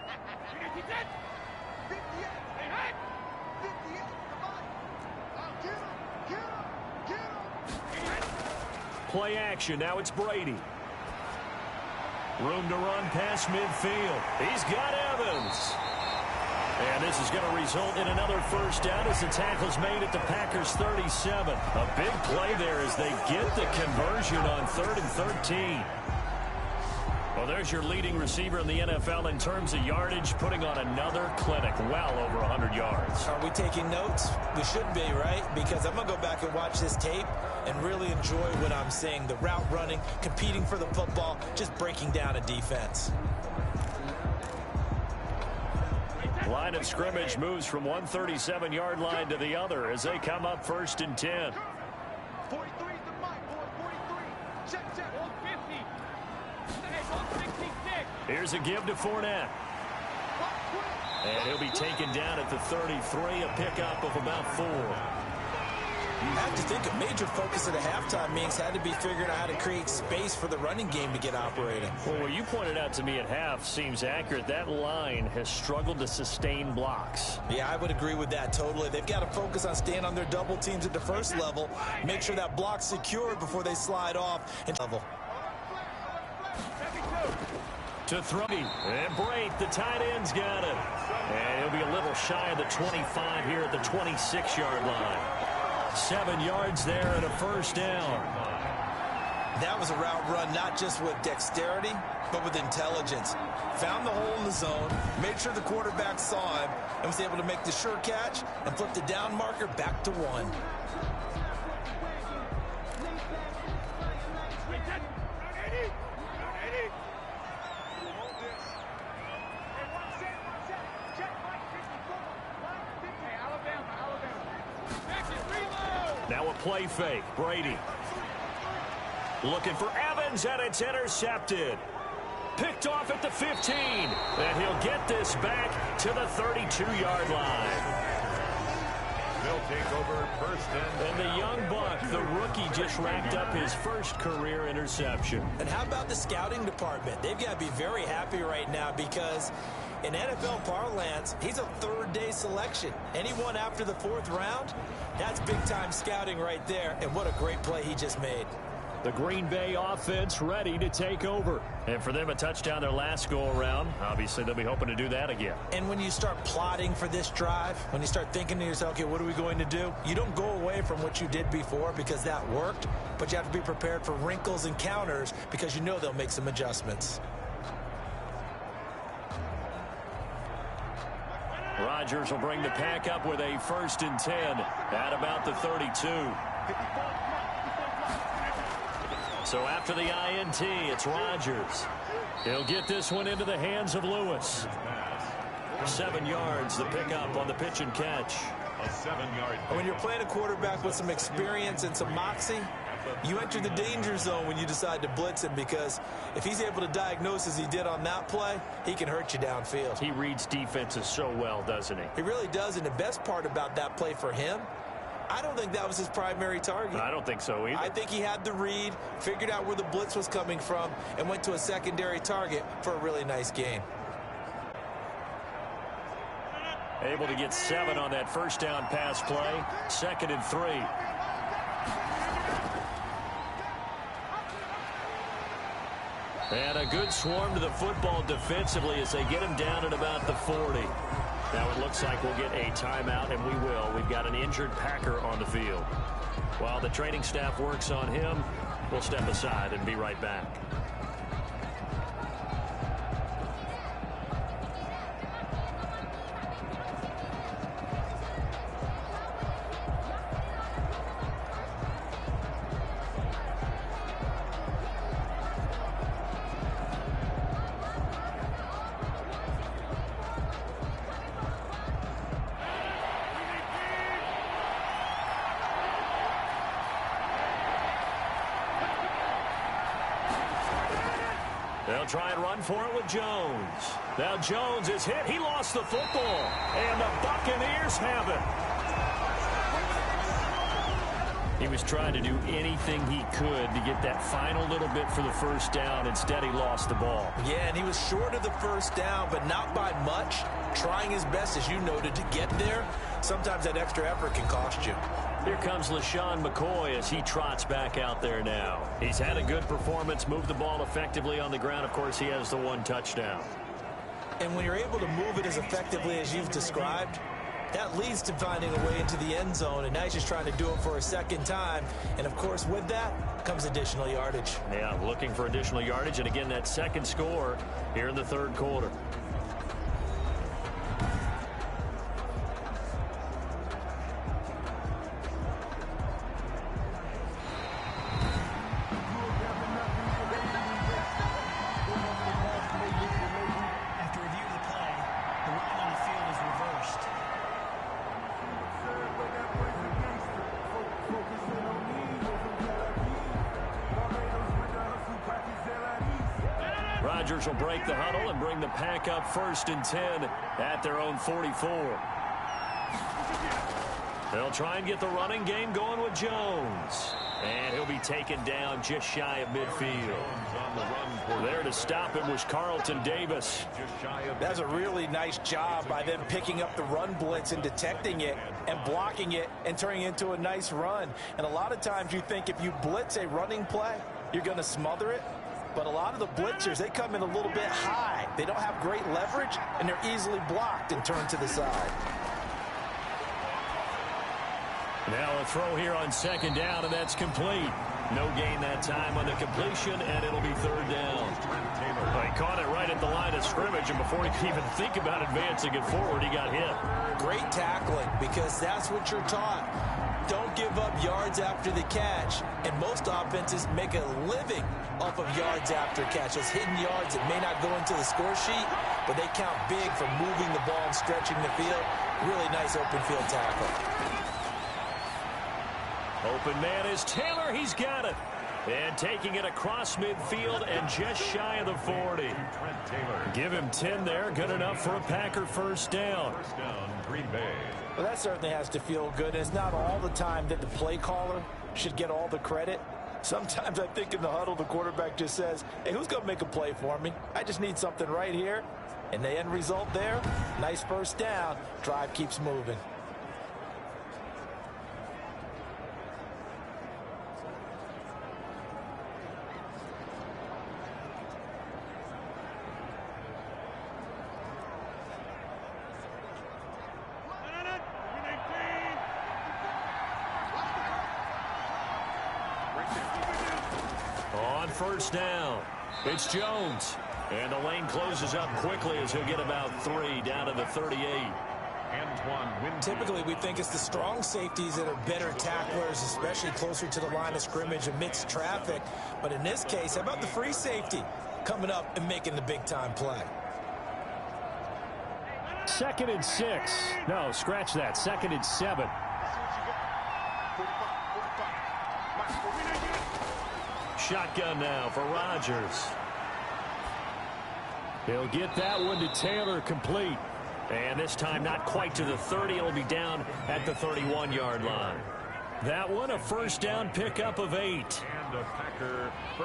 Play action. Now it's Brady. Room to run past midfield. He's got Evans. And this is going to result in another first down as the tackle's made at the Packers' 37. A big play there as they get the conversion on 3rd and 13. Well, there's your leading receiver in the NFL in terms of yardage, putting on another clinic, well over 100 yards. Are we taking notes? We should be, right? Because I'm going to go back and watch this tape and really enjoy what I'm seeing. The route running, competing for the football, just breaking down a defense. Line of scrimmage moves from 137-yard line to the other as they come up 1st and 10. 43 is the mic, boy. 43. Check, check. 150. Here's a give to Fournette. And he'll be taken down at the 33, a pickup of about 4. You have to think a major focus of the halftime means had to be figuring out how to create space for the running game to get operating. Well, what you pointed out to me at half seems accurate. That line has struggled to sustain blocks. Yeah, I would agree with that totally. They've got to focus on staying on their double teams at the first level, make sure that block's secured before they slide off and level. To throw. And Brate, the tight end's got it. And he'll be a little shy of the 25 here at the 26-yard line. 7 yards there and a first down. That was a route run not just with dexterity, but with intelligence. Found the hole in the zone, made sure the quarterback saw him, and was able to make the sure catch and flip the down marker back to 1. Now a play fake. Brady looking for Evans, and it's intercepted. Picked off at the 15. And he'll get this back to the 32-yard line. They'll take over first And the young buck, the rookie, just racked up his first career interception. And how about the scouting department? They've got to be very happy right now because in NFL parlance, he's a third-day selection. Anyone after the fourth round, that's big-time scouting right there. And what a great play he just made. The Green Bay offense ready to take over. And for them, a touchdown their last go-around. Obviously, they'll be hoping to do that again. And when you start plotting for this drive, when you start thinking to yourself, okay, what are we going to do? You don't go away from what you did before because that worked, but you have to be prepared for wrinkles and counters because you know they'll make some adjustments. Rodgers will bring the pack up with a 1st and 10 at about the 32. So after the INT, it's Rodgers. He'll get this one into the hands of Lewis. 7 yards, the pickup on the pitch and catch. A 7-yard. When you're playing a quarterback with some experience and some moxie, you enter the danger zone when you decide to blitz him because if he's able to diagnose as he did on that play, he can hurt you downfield. He reads defenses so well, doesn't he? He really does, and the best part about that play for him, I don't think that was his primary target. I don't think so either. I think he had the read, figured out where the blitz was coming from, and went to a secondary target for a really nice gain. Able to get 7 on that first down pass play. 2nd and 3. And a good swarm to the football defensively as they get him down at about the 40. Now it looks like we'll get a timeout, and we will. We've got an injured Packer on the field. While the training staff works on him, we'll step aside and be right back. They'll try and run for it with Jones. Now Jones is hit. He lost the football. And the Buccaneers have it. He was trying to do anything he could to get that final little bit for the first down. Instead, he lost the ball. Yeah, and he was short of the first down, but not by much. Trying his best, as you noted, to get there. Sometimes that extra effort can cost you. Here comes LaShawn McCoy as he trots back out there now. He's had a good performance, moved the ball effectively on the ground. Of course, he has the 1 touchdown. And when you're able to move it as effectively as you've described, that leads to finding a way into the end zone, and now he's just trying to do it for a second time. And, of course, with that comes additional yardage. Yeah, looking for additional yardage, and again, that second score here in the 3rd quarter. Rodgers will break the huddle and bring the pack up 1st and 10 at their own 44. They'll try and get the running game going with Jones. And he'll be taken down just shy of midfield. There to stop him was Carlton Davis. That's a really nice job by them picking up the run blitz and detecting it and blocking it and turning it into a nice run. And a lot of times you think if you blitz a running play, you're going to smother it. But a lot of the blitzers, they come in a little bit high. They don't have great leverage, and they're easily blocked and turned to the side. Now a throw here on 2nd down, and that's complete. No gain that time on the completion, and it'll be 3rd down. He caught it right at the line of scrimmage, and before he could even think about advancing it forward, he got hit. Great tackling, because that's what you're taught. Don't give up yards after the catch. And most offenses make a living off of yards after catch. Those hidden yards that may not go into the score sheet, but they count big for moving the ball and stretching the field. Really nice open field tackle. Open man is Taylor. He's got it. And taking it across midfield and just shy of the 40. Give him 10 there. Good enough for a Packer first down. Green Bay. Well, that certainly has to feel good. It's not all the time that the play caller should get all the credit. Sometimes I think in the huddle, the quarterback just says, hey, who's going to make a play for me? I just need something right here. And the end result there, nice first down. Drive keeps moving. On first down, it's Jones. And the lane closes up quickly as he'll get about 3 down to the 38. Typically, we think it's the strong safeties that are better tacklers, especially closer to the line of scrimmage amidst traffic. But in this case, how about the free safety coming up and making the big-time play? 2nd and 6. No, scratch that. 2nd and 7. Shotgun now for Rodgers. He'll get that one to Taylor, complete. And this time not quite to the 30. It'll be down at the 31-yard line. That one a first down pickup of 8.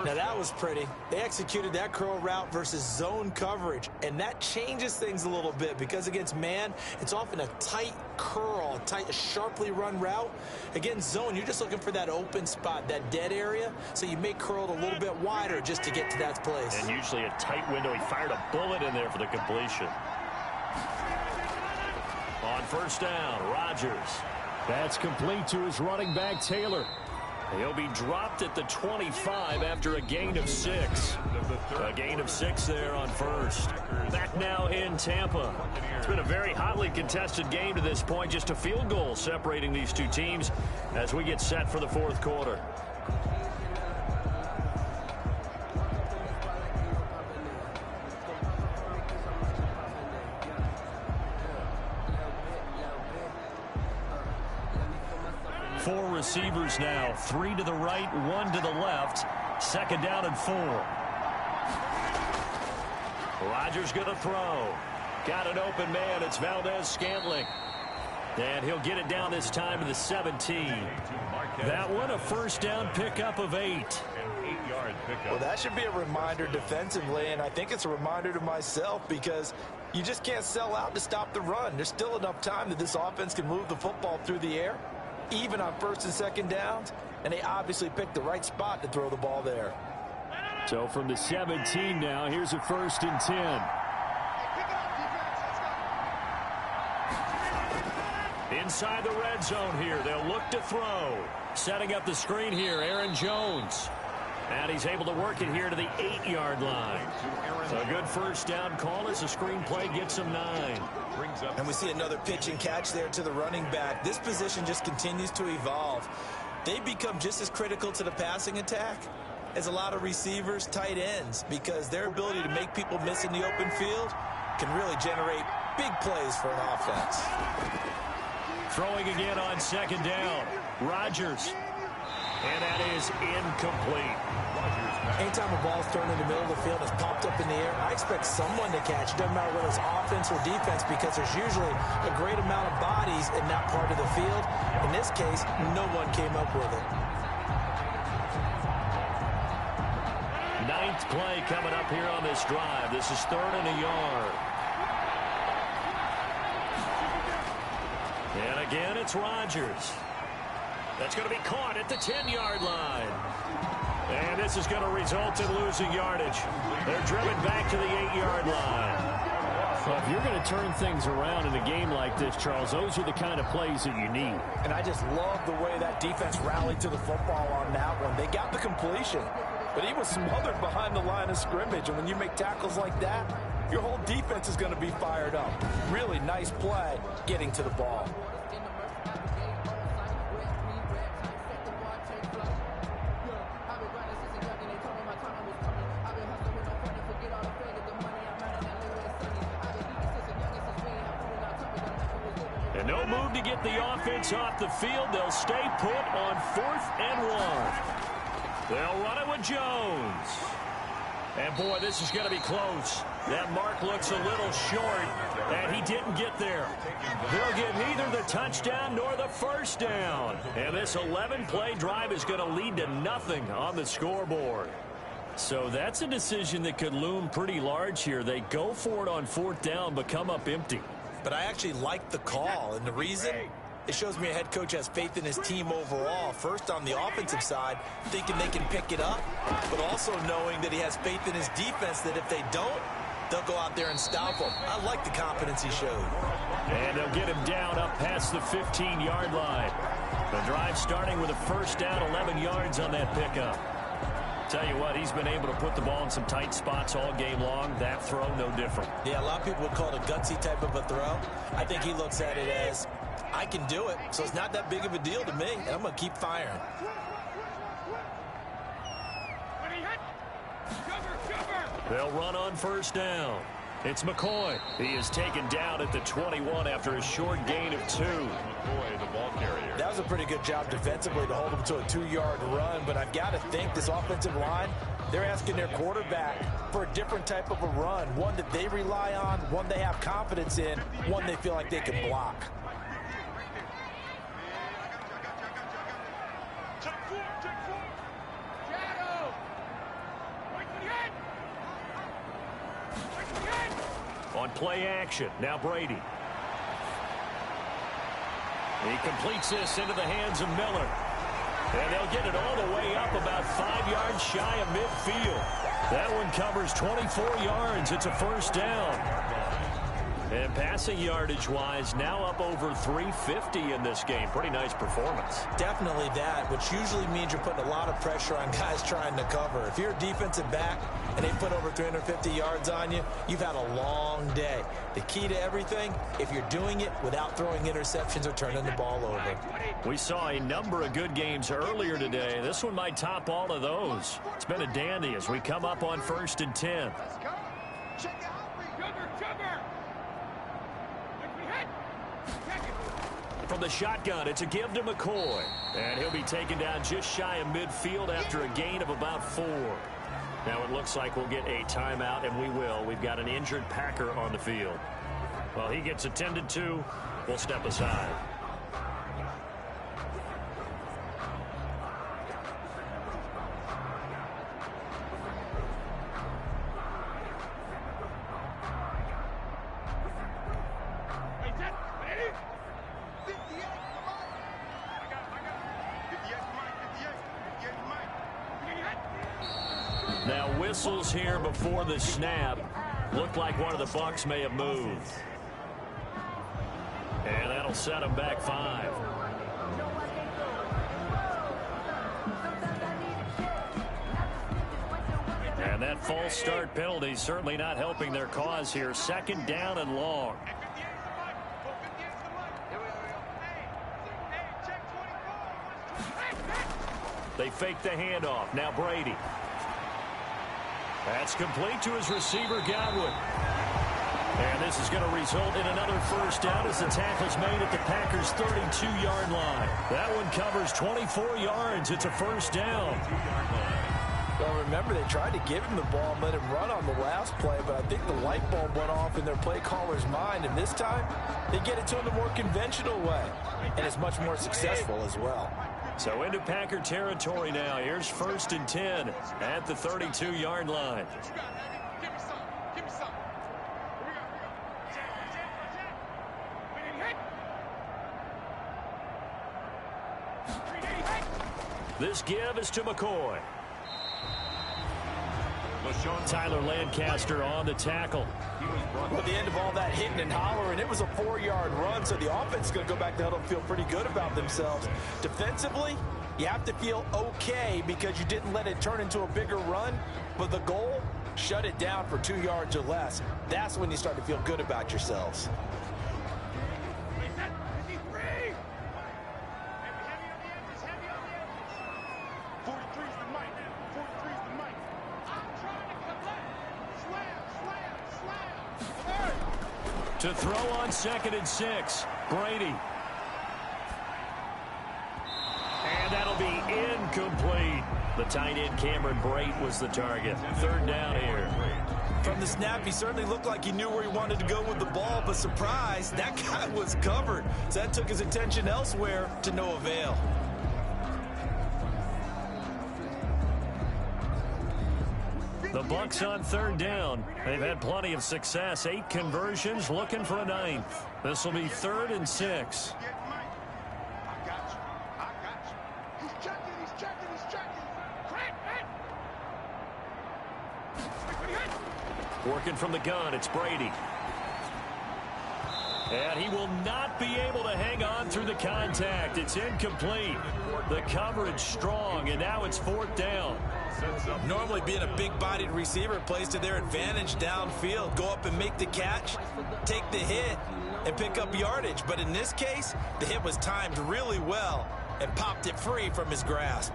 Now that was pretty. They executed that curl route versus zone coverage, and that changes things a little bit because against man, it's often a tight curl, a sharply run route. Against zone, you're just looking for that open spot, that dead area, so you may curl it a little bit wider just to get to that place. And usually a tight window. He fired a bullet in there for the completion. On first down, Rodgers. That's complete to his running back, Taylor. He'll be dropped at the 25 after a gain of 6. A gain of 6 there on first. Back now in Tampa. It's been a very hotly contested game to this point. Just a field goal separating these two teams as we get set for the fourth quarter. Four receivers now, 3 to the right, 1 to the left. 2nd down and 4. Rodgers going to throw. Got an open man. It's Valdez-Scantling. And he'll get it down this time to the 17. That one a first down pickup of 8. Well, that should be a reminder defensively, and I think it's a reminder to myself because you just can't sell out to stop the run. There's still enough time that this offense can move the football through the air, even on 1st and 2nd downs, and they obviously picked the right spot to throw the ball there. So from the 17 now, here's a 1st and 10. Inside the red zone here, they'll look to throw. Setting up the screen here, Aaron Jones. And he's able to work it here to the 8-yard line. So a good first down call as the screen play gets him 9. And we see another pitch and catch there to the running back. This position just continues to evolve. They become just as critical to the passing attack as a lot of receivers, tight ends, because their ability to make people miss in the open field can really generate big plays for an offense. Throwing again on 2nd down. Rodgers. And that is incomplete. Anytime a ball's thrown in the middle of the field, it's popped up in the air, I expect someone to catch. It doesn't matter whether it's offense or defense because there's usually a great amount of bodies in that part of the field. In this case, no one came up with it. 9th play coming up here on this drive. This is 3rd and a yard. And again, it's Rodgers. That's going to be caught at the 10-yard line. And this is going to result in losing yardage. They're driven back to the 8-yard line. Well, if you're going to turn things around in a game like this, Charles, those are the kind of plays that you need. And I just love the way that defense rallied to the football on that one. They got the completion, but he was smothered behind the line of scrimmage. And when you make tackles like that, your whole defense is going to be fired up. Really nice play getting to the ball. No move to get the offense off the field. They'll stay put on 4th and 1. They'll run it with Jones. And, boy, this is going to be close. That mark looks a little short, and he didn't get there. They'll get neither the touchdown nor the first down. And this 11-play drive is going to lead to nothing on the scoreboard. So that's a decision that could loom pretty large here. They go for it on 4th down, but come up empty. But I actually like the call, and the reason? It shows me a head coach has faith in his team overall. First, on the offensive side, thinking they can pick it up, but also knowing that he has faith in his defense that if they don't, they'll go out there and stop them. I like the confidence he showed. And they'll get him down up past the 15-yard line. The drive starting with a first down, 11 yards on that pickup. Tell you what, he's been able to put the ball in some tight spots all game long. That throw, no different. Yeah, a lot of people would call it a gutsy type of a throw. I think he looks at it as, I can do it, so it's not that big of a deal to me, and I'm going to keep firing. They'll run on first down. It's McCoy. He is taken down at the 21 after a short gain of 2. McCoy, the ball carrier. That was a pretty good job defensively to hold him to a 2-yard run, but I've got to think this offensive line, they're asking their quarterback for a different type of a run, one that they rely on, one they have confidence in, one they feel like they can block. On play action, now Brady. He completes this into the hands of Miller. And they'll get it all the way up about 5 yards shy of midfield. That one covers 24 yards. It's a first down. And passing yardage-wise, now up over 350 in this game. Pretty nice performance. Definitely that, which usually means you're putting a lot of pressure on guys trying to cover. If you're a defensive back and they put over 350 yards on you, you've had a long day. The key to everything, if you're doing it without throwing interceptions or turning the ball over. We saw a number of good games earlier today. This one might top all of those. It's been a dandy as we come up on 1st and 10. From the shotgun, it's a give to McCoy. And he'll be taken down just shy of midfield after a gain of about 4. Now it looks like we'll get a timeout, and we will. We've got an injured Packer on the field. Well, he gets attended to. We'll step aside. Now whistles here before the snap. Looked like one of the Bucs may have moved. And that'll set them back 5. And that false start penalty certainly not helping their cause here. 2nd down and long. They fake the handoff. Now Brady. That's complete to his receiver, Godwin. And this is going to result in another first down as the tackle's made at the Packers' 32-yard line. That one covers 24 yards. It's a first down. Well, remember, they tried to give him the ball and let him run on the last play, but I think the light bulb went off in their play caller's mind, and this time they get it to him the more conventional way, and it's much more successful as well. So into Packer territory now. Here's 1st and 10 at the 32-yard line. This give is to McCoy. Tyler Lancaster on the tackle. At the end of all that hitting and hollering, it was a 4-yard run, so the offense is going to go back to huddle and feel pretty good about themselves. Defensively, you have to feel okay because you didn't let it turn into a bigger run, but the goal, shut it down for 2 yards or less. That's when you start to feel good about yourselves. To throw on 2nd and 6, Brady. And that'll to be incomplete. The tight end Cameron Brate was the target. Third down here. From the snap, he certainly looked like he knew where he wanted to go with the ball, but surprise, that guy was covered. So that took his attention elsewhere to no avail. The Bucs on third down. They've had plenty of success. 8 conversions, looking for a 9th. This will be 3rd and 6. Working from the gun, it's Brady. And he will not be able to hang on through the contact. It's incomplete. The coverage strong, and now it's 4th down. Normally being a big-bodied receiver plays to their advantage downfield. Go up and make the catch, take the hit, and pick up yardage. But in this case, the hit was timed really well and popped it free from his grasp.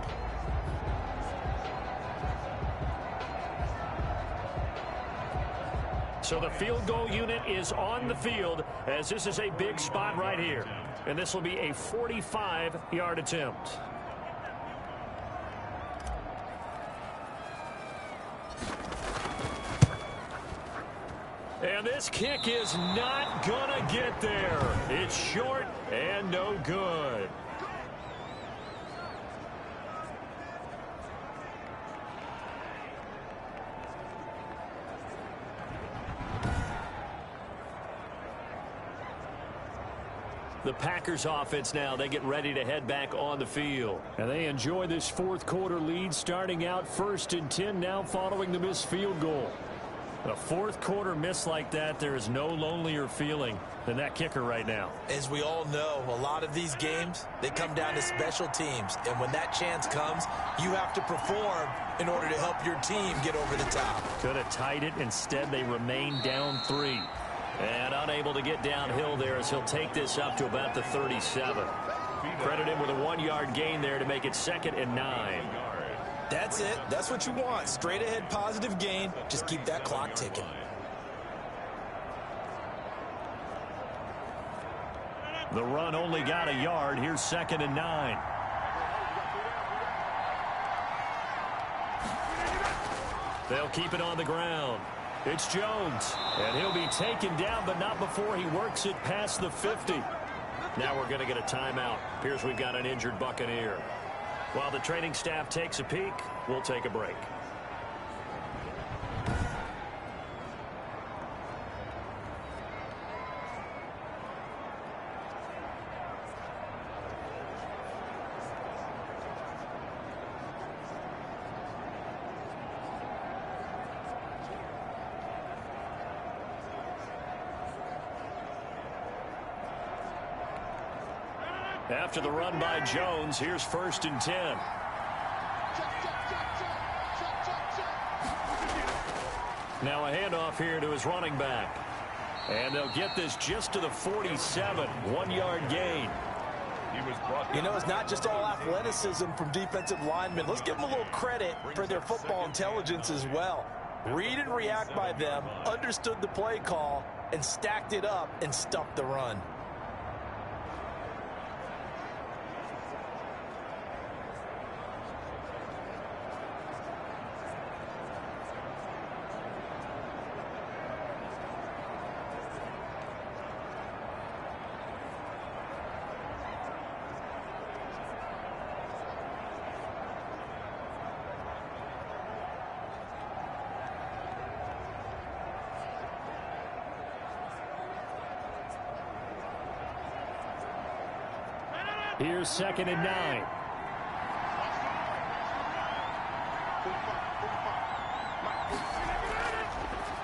So the field goal unit is on the field as this is a big spot right here. And this will be a 45-yard attempt. And this kick is not gonna get there. It's short and no good. The Packers offense now, they get ready to head back on the field. And they enjoy this 4th quarter lead starting out 1st and 10 now following the missed field goal. A 4th quarter miss like that, there is no lonelier feeling than that kicker right now. As we all know, a lot of these games, they come down to special teams. And when that chance comes, you have to perform in order to help your team get over the top. Could have tied it. Instead, they remain down 3. And unable to get downhill there as he'll take this up to about the 37. Credit him with a 1-yard gain there to make it 2nd and 9. That's it. That's what you want. Straight ahead positive gain. Just keep that clock ticking. The run only got a yard. Here's 2nd and 9. They'll keep it on the ground. It's Jones, and he'll be taken down, but not before he works it past the 50. Now we're going to get a timeout. Appears we've got an injured Buccaneer. While the training staff takes a peek, we'll take a break. After the run by Jones, here's 1st and 10. Now a handoff here to his running back. And they'll get this just to the 47. 1-yard gain. You know, it's not just all athleticism from defensive linemen. Let's give them a little credit for their football intelligence as well. Read and react by them, understood the play call, and stacked it up and stuffed the run. Here's 2nd and 9.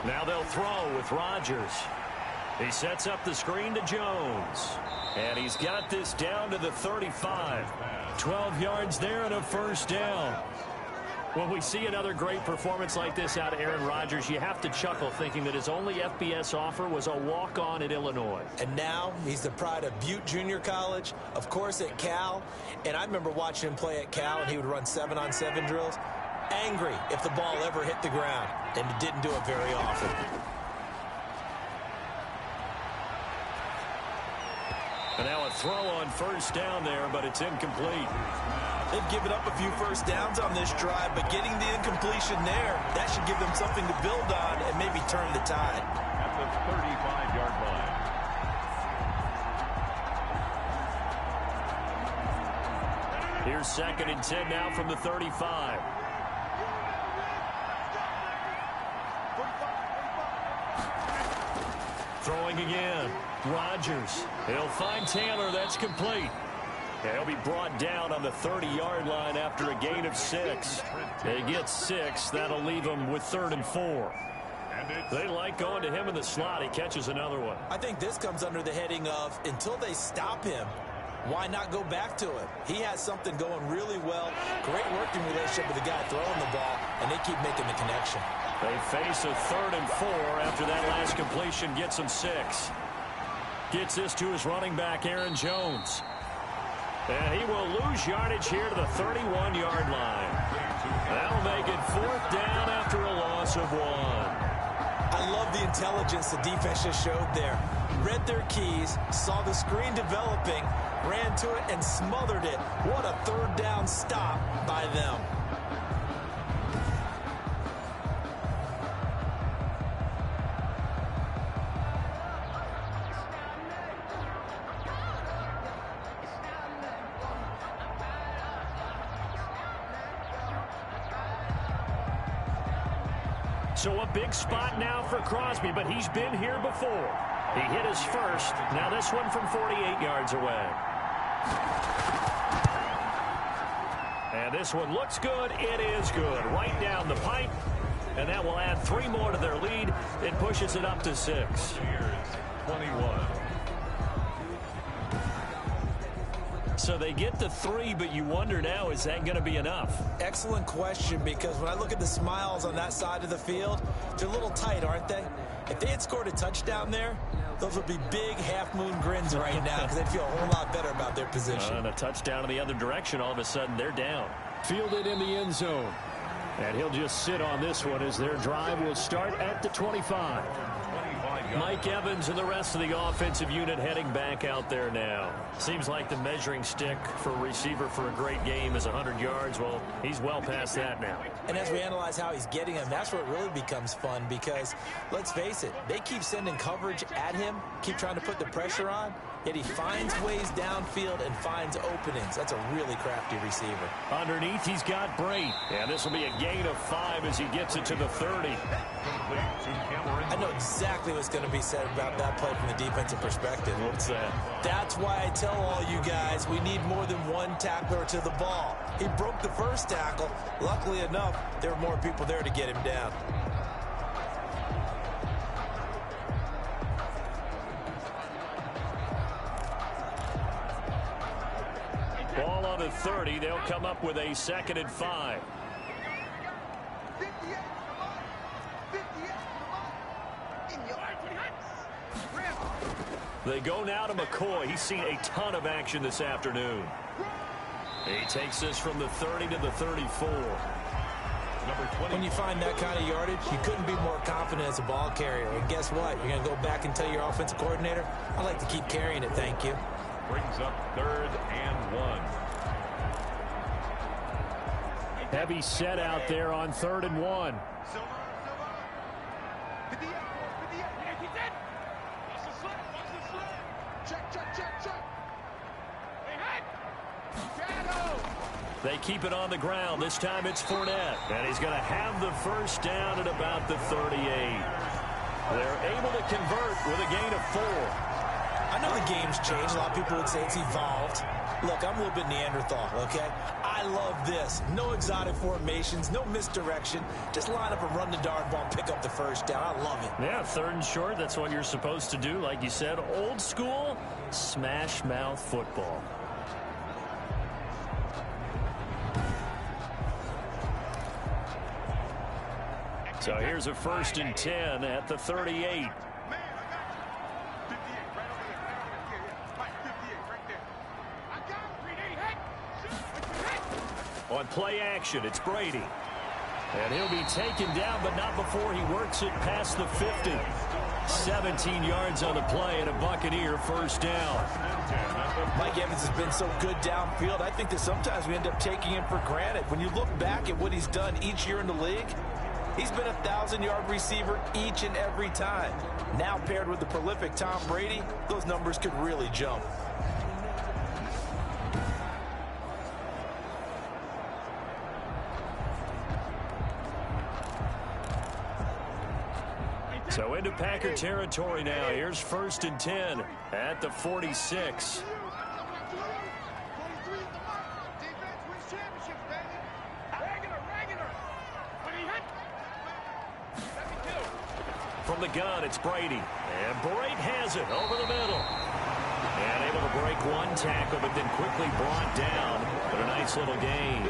Now they'll throw with Rodgers. He sets up the screen to Jones. And he's got this down to the 35. 12 yards there and a 1st down. When we see another great performance like this out of Aaron Rodgers, you have to chuckle thinking that his only FBS offer was a walk-on at Illinois. And now he's the pride of Butte Junior College, of course at Cal. And I remember watching him play at Cal, and he would run 7-on-7 drills. Angry if the ball ever hit the ground, and he didn't do it very often. And now a throw on first down there, but it's incomplete. They've given up a few first downs on this drive, but getting the incompletion there, that should give them something to build on and maybe turn the tide. At the 35-yard line. Here's 2nd and 10 now from the 35. Throwing again. Rodgers. He'll find Taylor. That's complete. And he'll be brought down on the 30-yard line after a gain of 6. They get 6. That'll leave them with 3rd and 4. They like going to him in the slot. He catches another one. I think this comes under the heading of until they stop him, why not go back to him? He has something going really well. Great working relationship with the guy throwing the ball, and they keep making the connection. They face a 3rd and 4 after that last completion gets him 6. Gets this to his running back, Aaron Jones. And he will lose yardage here to the 31-yard line. That'll make it 4th down after a loss of 1. I love the intelligence the defense just showed there. Read their keys, saw the screen developing, ran to it, and smothered it. What a 3rd down stop by them. So a big spot now for Crosby, but he's been here before. He hit his first. Now this one from 48 yards away. And this one looks good. It is good. Right down the pipe. And that will add 3 more to their lead. It pushes it up to 6. 21. So they get the 3, but you wonder now, is that going to be enough? Excellent question, because when I look at the smiles on that side of the field, they're a little tight, aren't they? If they had scored a touchdown there, those would be big half-moon grins right now because they'd feel a whole lot better about their position. And a touchdown in the other direction, all of a sudden they're down. Fielded in the end zone. And he'll just sit on this one as their drive will start at the 25. Mike Evans and the rest of the offensive unit heading back out there now. Seems like the measuring stick for a receiver for a great game is 100 yards. Well, he's well past that now. And as we analyze how he's getting them, that's where it really becomes fun because, let's face it, they keep sending coverage at him, keep trying to put the pressure on, yet he finds ways downfield and finds openings. That's a really crafty receiver. Underneath, he's got Brait. And this will be a gain of 5 as he gets it to the 30. I know exactly what's going to be said about that play from the defensive perspective. What's that? That's why I tell all you guys we need more than one tackler to the ball. He broke the first tackle. Luckily enough, there were more people there to get him down. Ball on the 30. They'll come up with a 2nd and 5. They go now to McCoy. He's seen a ton of action this afternoon. He takes this from the 30 to the 34. When you find that kind of yardage, you couldn't be more confident as a ball carrier. And guess what? You're going to go back and tell your offensive coordinator, I'd like to keep carrying it, thank you. Brings up 3rd and 1. Heavy set out there on 3rd and 1. They keep it on the ground. This time it's Fournette. And he's going to have the first down at about the 38. They're able to convert with a gain of 4. I know the game's changed. A lot of people would say it's evolved. Look, I'm a little bit Neanderthal, okay? I love this. No exotic formations, no misdirection. Just line up and run the darn ball and pick up the first down. I love it. Yeah, 3rd and short. That's what you're supposed to do. Like you said, old school, smash mouth football. So here's a 1st and 10 at the 38. On play action, it's Brady. And he'll be taken down, but not before he works it past the 50. 17 yards on the play and a Buccaneer first down. Mike Evans has been so good downfield. I think that sometimes we end up taking him for granted. When you look back at what he's done each year in the league, he's been a 1,000-yard receiver each and every time. Now paired with the prolific Tom Brady, those numbers could really jump. So into Packer territory now. Here's 1st and 10 at the 46. From the gun, it's Brady. And Brady has it over the middle. And able to break one tackle, but then quickly brought down. But a nice little gain.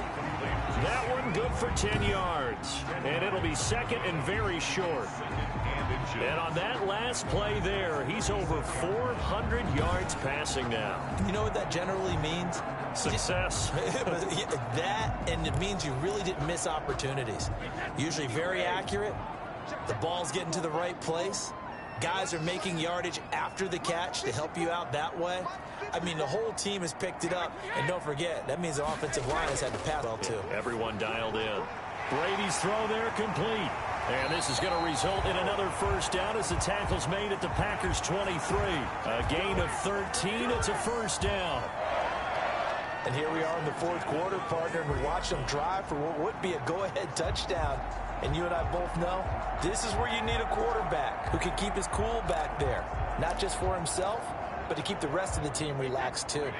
That one good for 10 yards. And it'll be 2nd and very short. And on that last play there, he's over 400 yards passing now. You know what that generally means? Success. That, and it means you really didn't miss opportunities. Usually very accurate. The ball's getting to the right place. Guys are making yardage after the catch to help you out that way. I mean, the whole team has picked it up. And don't forget, that means the offensive line has had to pass well, too. Everyone dialed in. Brady's throw there complete. And this is going to result in another first down as the tackle's made at the Packers' 23. A gain of 13. It's a first down. And here we are in the 4th quarter, partner, and we watch them drive for what would be a go-ahead touchdown. And you and I both know this is where you need a quarterback who can keep his cool back there. Not just for himself, but to keep the rest of the team relaxed, too.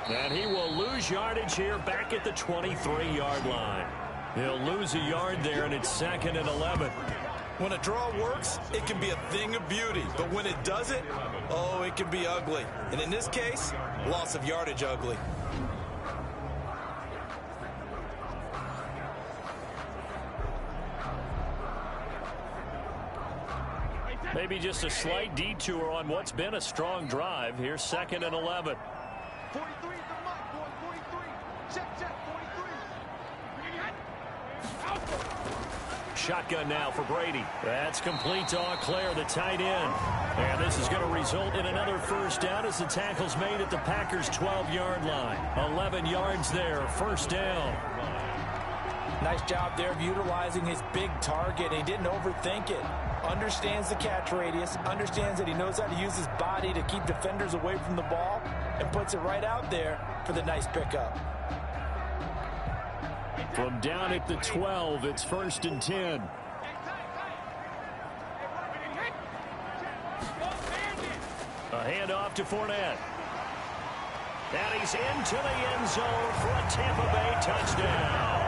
And he will lose yardage here back at the 23-yard line. He'll lose a yard there, and it's 2nd and 11. When a draw works, it can be a thing of beauty. But when it doesn't, oh, it can be ugly. And in this case, loss of yardage ugly. Maybe just a slight detour on what's been a strong drive. Here's 2nd and 11. 43 is the mark, boy. 43. Check, 43. Shotgun now for Brady. That's complete to Auclair, the tight end. And this is going to result in another first down as the tackle's made at the Packers' 12-yard line. 11 yards there, first down. Nice job there of utilizing his big target. He didn't overthink it. Understands the catch radius, understands that he knows how to use his body to keep defenders away from the ball, and puts it right out there for the nice pickup. From down at the 12, it's 1st and 10. A handoff to Fournette. And he's into the end zone for a Tampa Bay touchdown.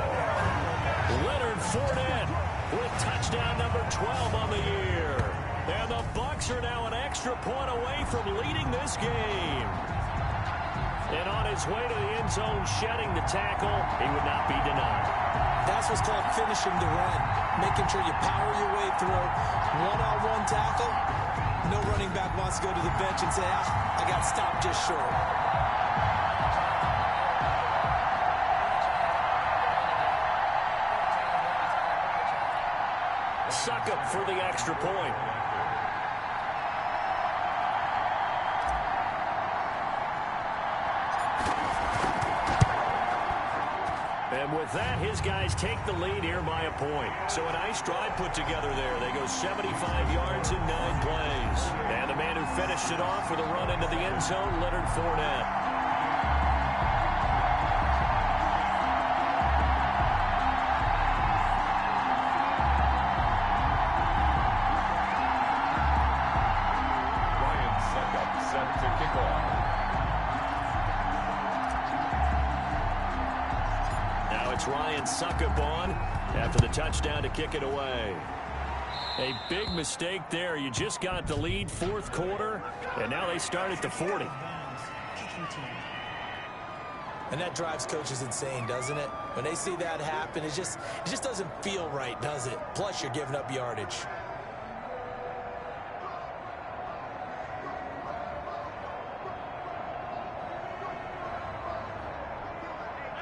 Leonard Fournette with touchdown number 12 on the year. And the Bucs are now an extra point away from leading this game. And on his way to the end zone, shedding the tackle, he would not be denied. That's what's called finishing the run. Making sure you power your way through. One-on-one tackle. No running back wants to go to the bench and say, I got stopped just short. Suck up for the extra point. And with that, his guys take the lead here by a point. So a nice drive put together there. They go 75 yards in 9 plays. And the man who finished it off with a run into the end zone, Leonard Fournette. Suckup on after the touchdown to kick it away. A big mistake there. You just got the lead, 4th quarter, and now they start at the 40. And that drives coaches insane, doesn't it? When they see that happen, it just doesn't feel right, does it? Plus, you're giving up yardage.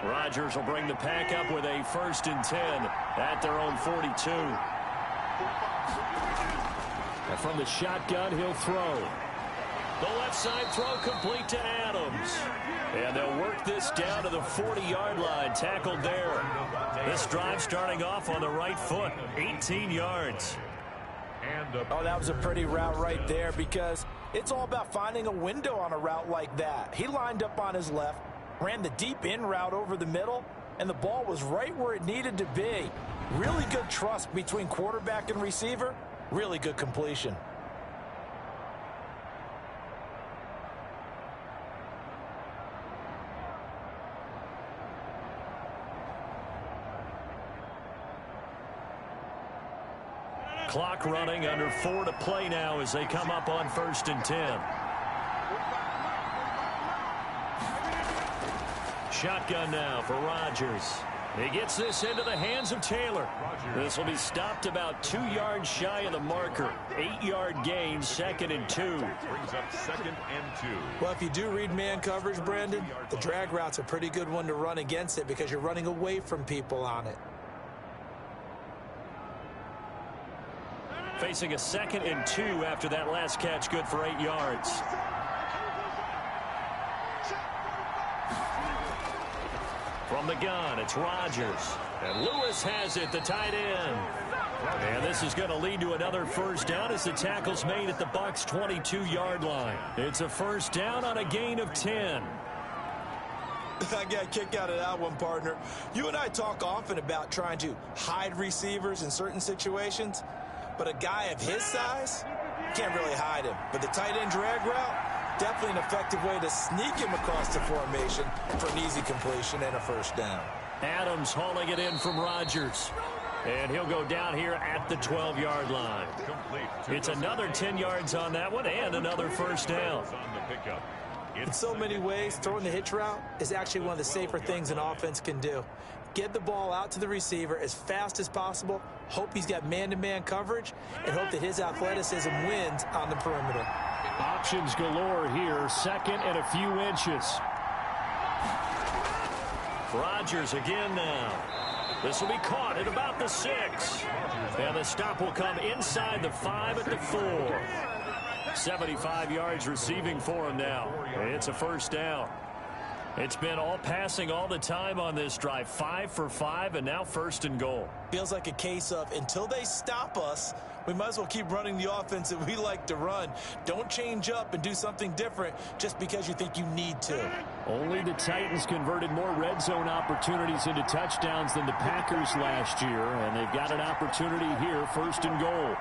Rodgers will bring the pack up with a 1st and 10 at their own 42. And from the shotgun, he'll throw. The left side throw complete to Adams. And they'll work this down to the 40-yard line, tackled there. This drive starting off on the right foot, 18 yards. Oh, that was a pretty route right there, because it's all about finding a window on a route like that. He lined up on his left, ran the deep in route over the middle, and the ball was right where it needed to be. Really good trust between quarterback and receiver. Really good completion. Clock running, under 4 to play now as they come up on 1st and 10. Shotgun now for Rodgers. He gets this into the hands of Taylor. This will be stopped about 2 yards shy of the marker. 8-yard gain, 2nd and 2. Brings up 2nd and 2. Well, if you do read man coverage, Brandon, the drag route's a pretty good one to run against it because you're running away from people on it. Facing a 2nd and 2 after that last catch, good for 8 yards. From the gun, it's Rodgers. And Lewis has it, the tight end. And this is going to lead to another 1st down as the tackle's made at the Bucs' 22-yard line. It's a 1st down on a gain of 10. I got a kick out of that one, partner. You and I talk often about trying to hide receivers in certain situations. But a guy of his size, can't really hide him. But the tight end drag route, definitely an effective way to sneak him across the formation for an easy completion and a 1st down. Adams hauling it in from Rodgers. And he'll go down here at the 12-yard line. It's another 10 yards on that one and another 1st down. In so many ways, throwing the hitch route is actually one of the safer things an offense can do. Get the ball out to the receiver as fast as possible, hope he's got man-to-man coverage, and hope that his athleticism wins on the perimeter. Options galore here, 2nd and a few inches. Rodgers again now. This will be caught at about the 6. And the stop will come inside the 5 at the 4. 75 yards receiving for him now. It's a 1st down. It's been all passing all the time on this drive. 5 for 5, and now 1st and goal. Feels like a case of until they stop us, we might as well keep running the offense that we like to run. Don't change up and do something different just because you think you need to. Only the Titans converted more red zone opportunities into touchdowns than the Packers last year, and they've got an opportunity here, 1st and goal.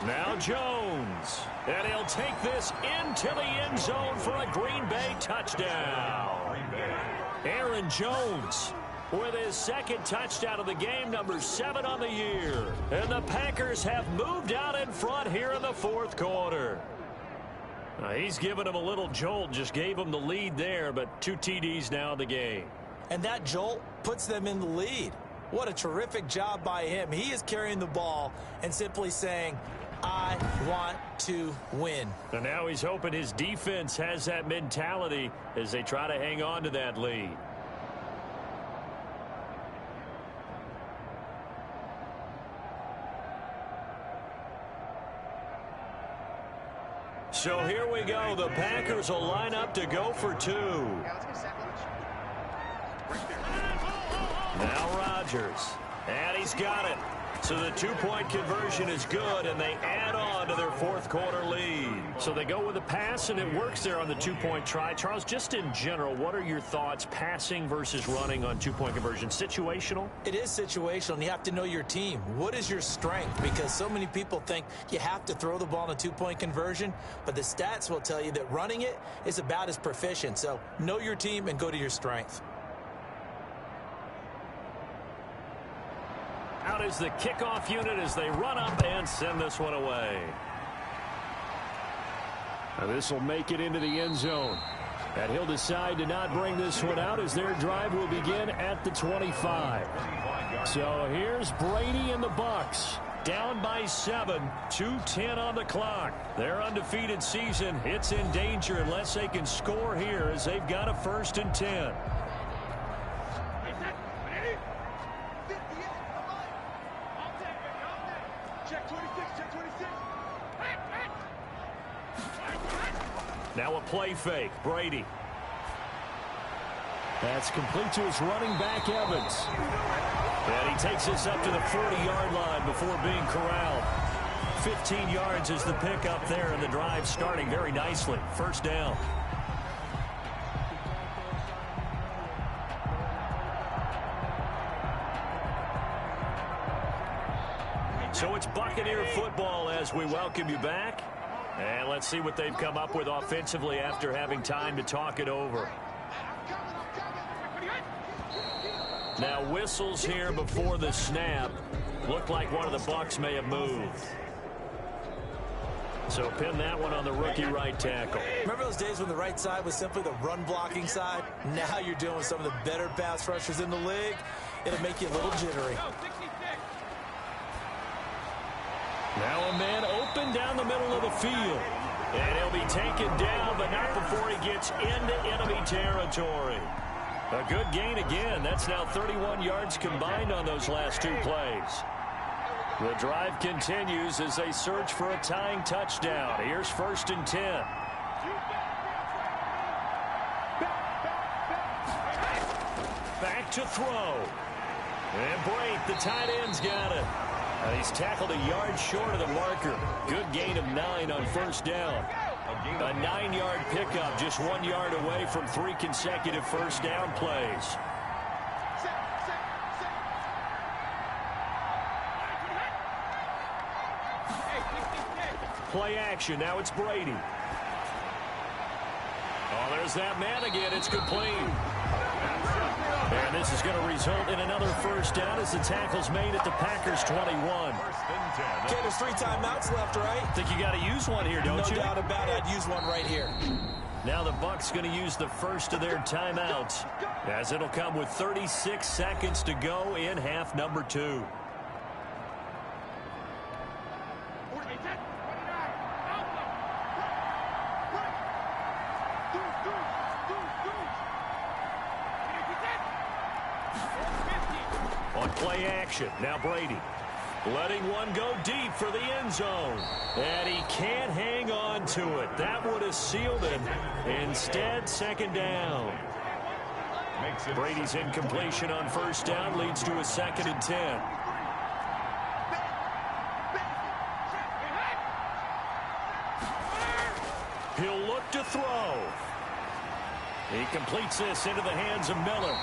Now Jones, and he'll take this into the end zone for a Green Bay touchdown. Aaron Jones with his 2nd touchdown of the game, number 7 on the year. And the Packers have moved out in front here in the 4th quarter. He's given him a little jolt, just gave him the lead there, but 2 TDs now in the game. And that jolt puts them in the lead. What a terrific job by him. He is carrying the ball and simply saying, I want to win. And now he's hoping his defense has that mentality as they try to hang on to that lead. So here we go. The Packers will line up to go for 2. Now Rodgers. And he's got it. So the 2-point conversion is good, and they add on to their 4th quarter lead. So they go with a pass, and it works there on the 2-point try. Charles, just in general, what are your thoughts passing versus running on 2-point conversion? Situational? It is situational, and you have to know your team. What is your strength? Because so many people think you have to throw the ball in a 2-point conversion, but the stats will tell you that running it is about as proficient. So know your team and go to your strength. Out is the kickoff unit as they run up and send this one away. Now this will make it into the end zone. And he'll decide to not bring this one out as their drive will begin at the 25. So here's Brady and the Bucs. Down by 7, 2:10 on the clock. Their undefeated season, it's in danger unless they can score here as they've got a 1st and 10. Now a play fake. Brady. That's complete to his running back, Evans. And he takes this up to the 40-yard line before being corralled. 15 yards is the pickup there, and the drive starting very nicely. First down. So it's Buccaneer football as we welcome you back. And let's see what they've come up with offensively after having time to talk it over. Now whistles here before the snap. Looked like one of the Bucs may have moved. So pin that one on the rookie right tackle. Remember those days when the right side was simply the run-blocking side? Now you're dealing with some of the better pass rushers in the league. It'll make you a little jittery. Now a man open down the middle of the field. And he'll be taken down, but not before he gets into enemy territory. A good gain again. That's now 31 yards combined on those last two plays. The drive continues as they search for a tying touchdown. Here's 1st and 10. Back to throw. And Brate, the tight end's got it. And he's tackled a yard short of the marker. Good gain of 9 on first down. A 9-yard pickup, just 1 yard away from 3 consecutive first down plays. Play action. Now it's Brady. Oh, there's that man again. It's complete. And this is going to result in another first down as the tackle's made at the Packers' 21. Okay, there's 3 timeouts left, right? Think you got to use one here, don't you? No doubt about it. I'd use one right here. Now the Bucs going to use the first of their timeouts, as it'll come with 36 seconds to go in half number 2. On play action, now Brady. Letting one go deep for the end zone. And he can't hang on to it. That would have sealed it. Instead, second down. Brady's incompletion on first down leads to a 2nd and 10. He'll look to throw. He completes this into the hands of Miller.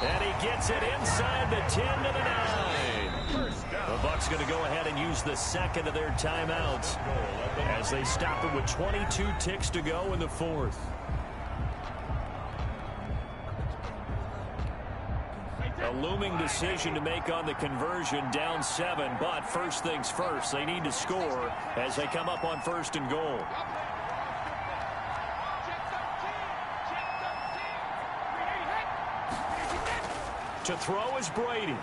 And he gets it inside the 10 to the 9. The Bucs going to go ahead and use the second of their timeouts as they stop it with 22 ticks to go in the 4th. A looming decision to make on the conversion, down 7, but first things first, they need to score as they come up on 1st and goal. To throw is Brady.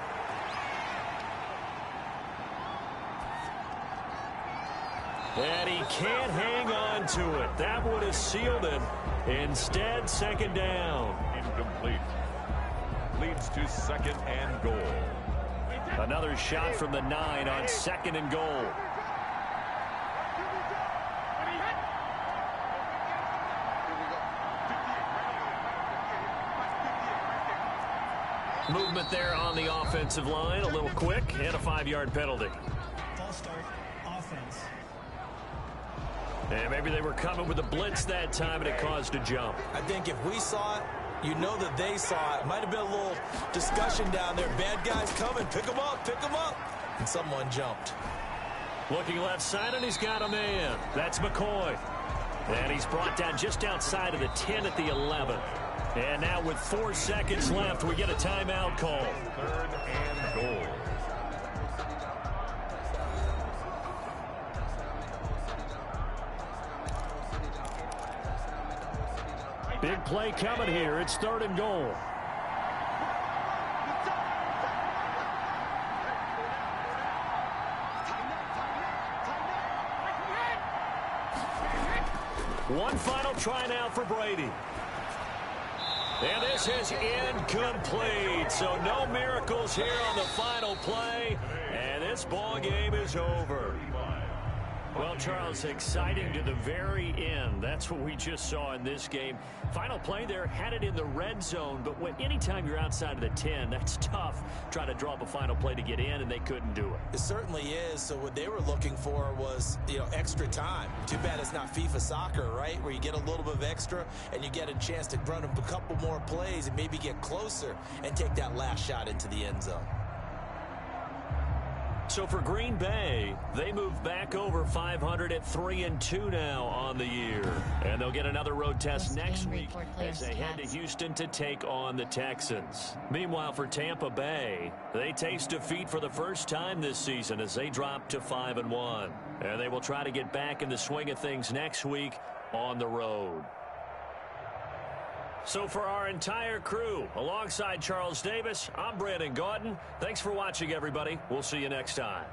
And he can't hang on to it. That would have sealed it. Instead, second down. Incomplete. Leads to 2nd and goal. Another shot from the 9 on 2nd and goal. Movement there on the offensive line, a little quick, and a 5-yard penalty. False start, offense. And maybe they were coming with a blitz that time, and it caused a jump. I think if we saw it, you know that they saw it. Might have been a little discussion down there. Bad guys coming. Pick them up. Pick them up. And someone jumped. Looking left side, and he's got a man. That's McCoy. And he's brought down just outside of the 10 at the 11. And now with 4 seconds left, we get a timeout call. 3rd and goal. Big play coming here. It's 3rd and goal. One final try now for Brady. And this is incomplete. So no miracles here on the final play. And this ball game is over. Well, Charles, exciting to the very end. That's what we just saw in this game. Final play there, had it in the red zone, but anytime you're outside of the 10, that's tough. Try to draw up a final play to get in, and they couldn't do it. It certainly is. So what they were looking for was, extra time. Too bad it's not FIFA soccer, right, where you get a little bit of extra and you get a chance to run a couple more plays and maybe get closer and take that last shot into the end zone. So for Green Bay, they move back over 500 at 3-2 now on the year. And they'll get another road test next week as they head to Houston to take on the Texans. Meanwhile, for Tampa Bay, they taste defeat for the first time this season as they drop to 5-1. And they will try to get back in the swing of things next week on the road. So for our entire crew, alongside Charles Davis, I'm Brandon Gaudin. Thanks for watching, everybody. We'll see you next time.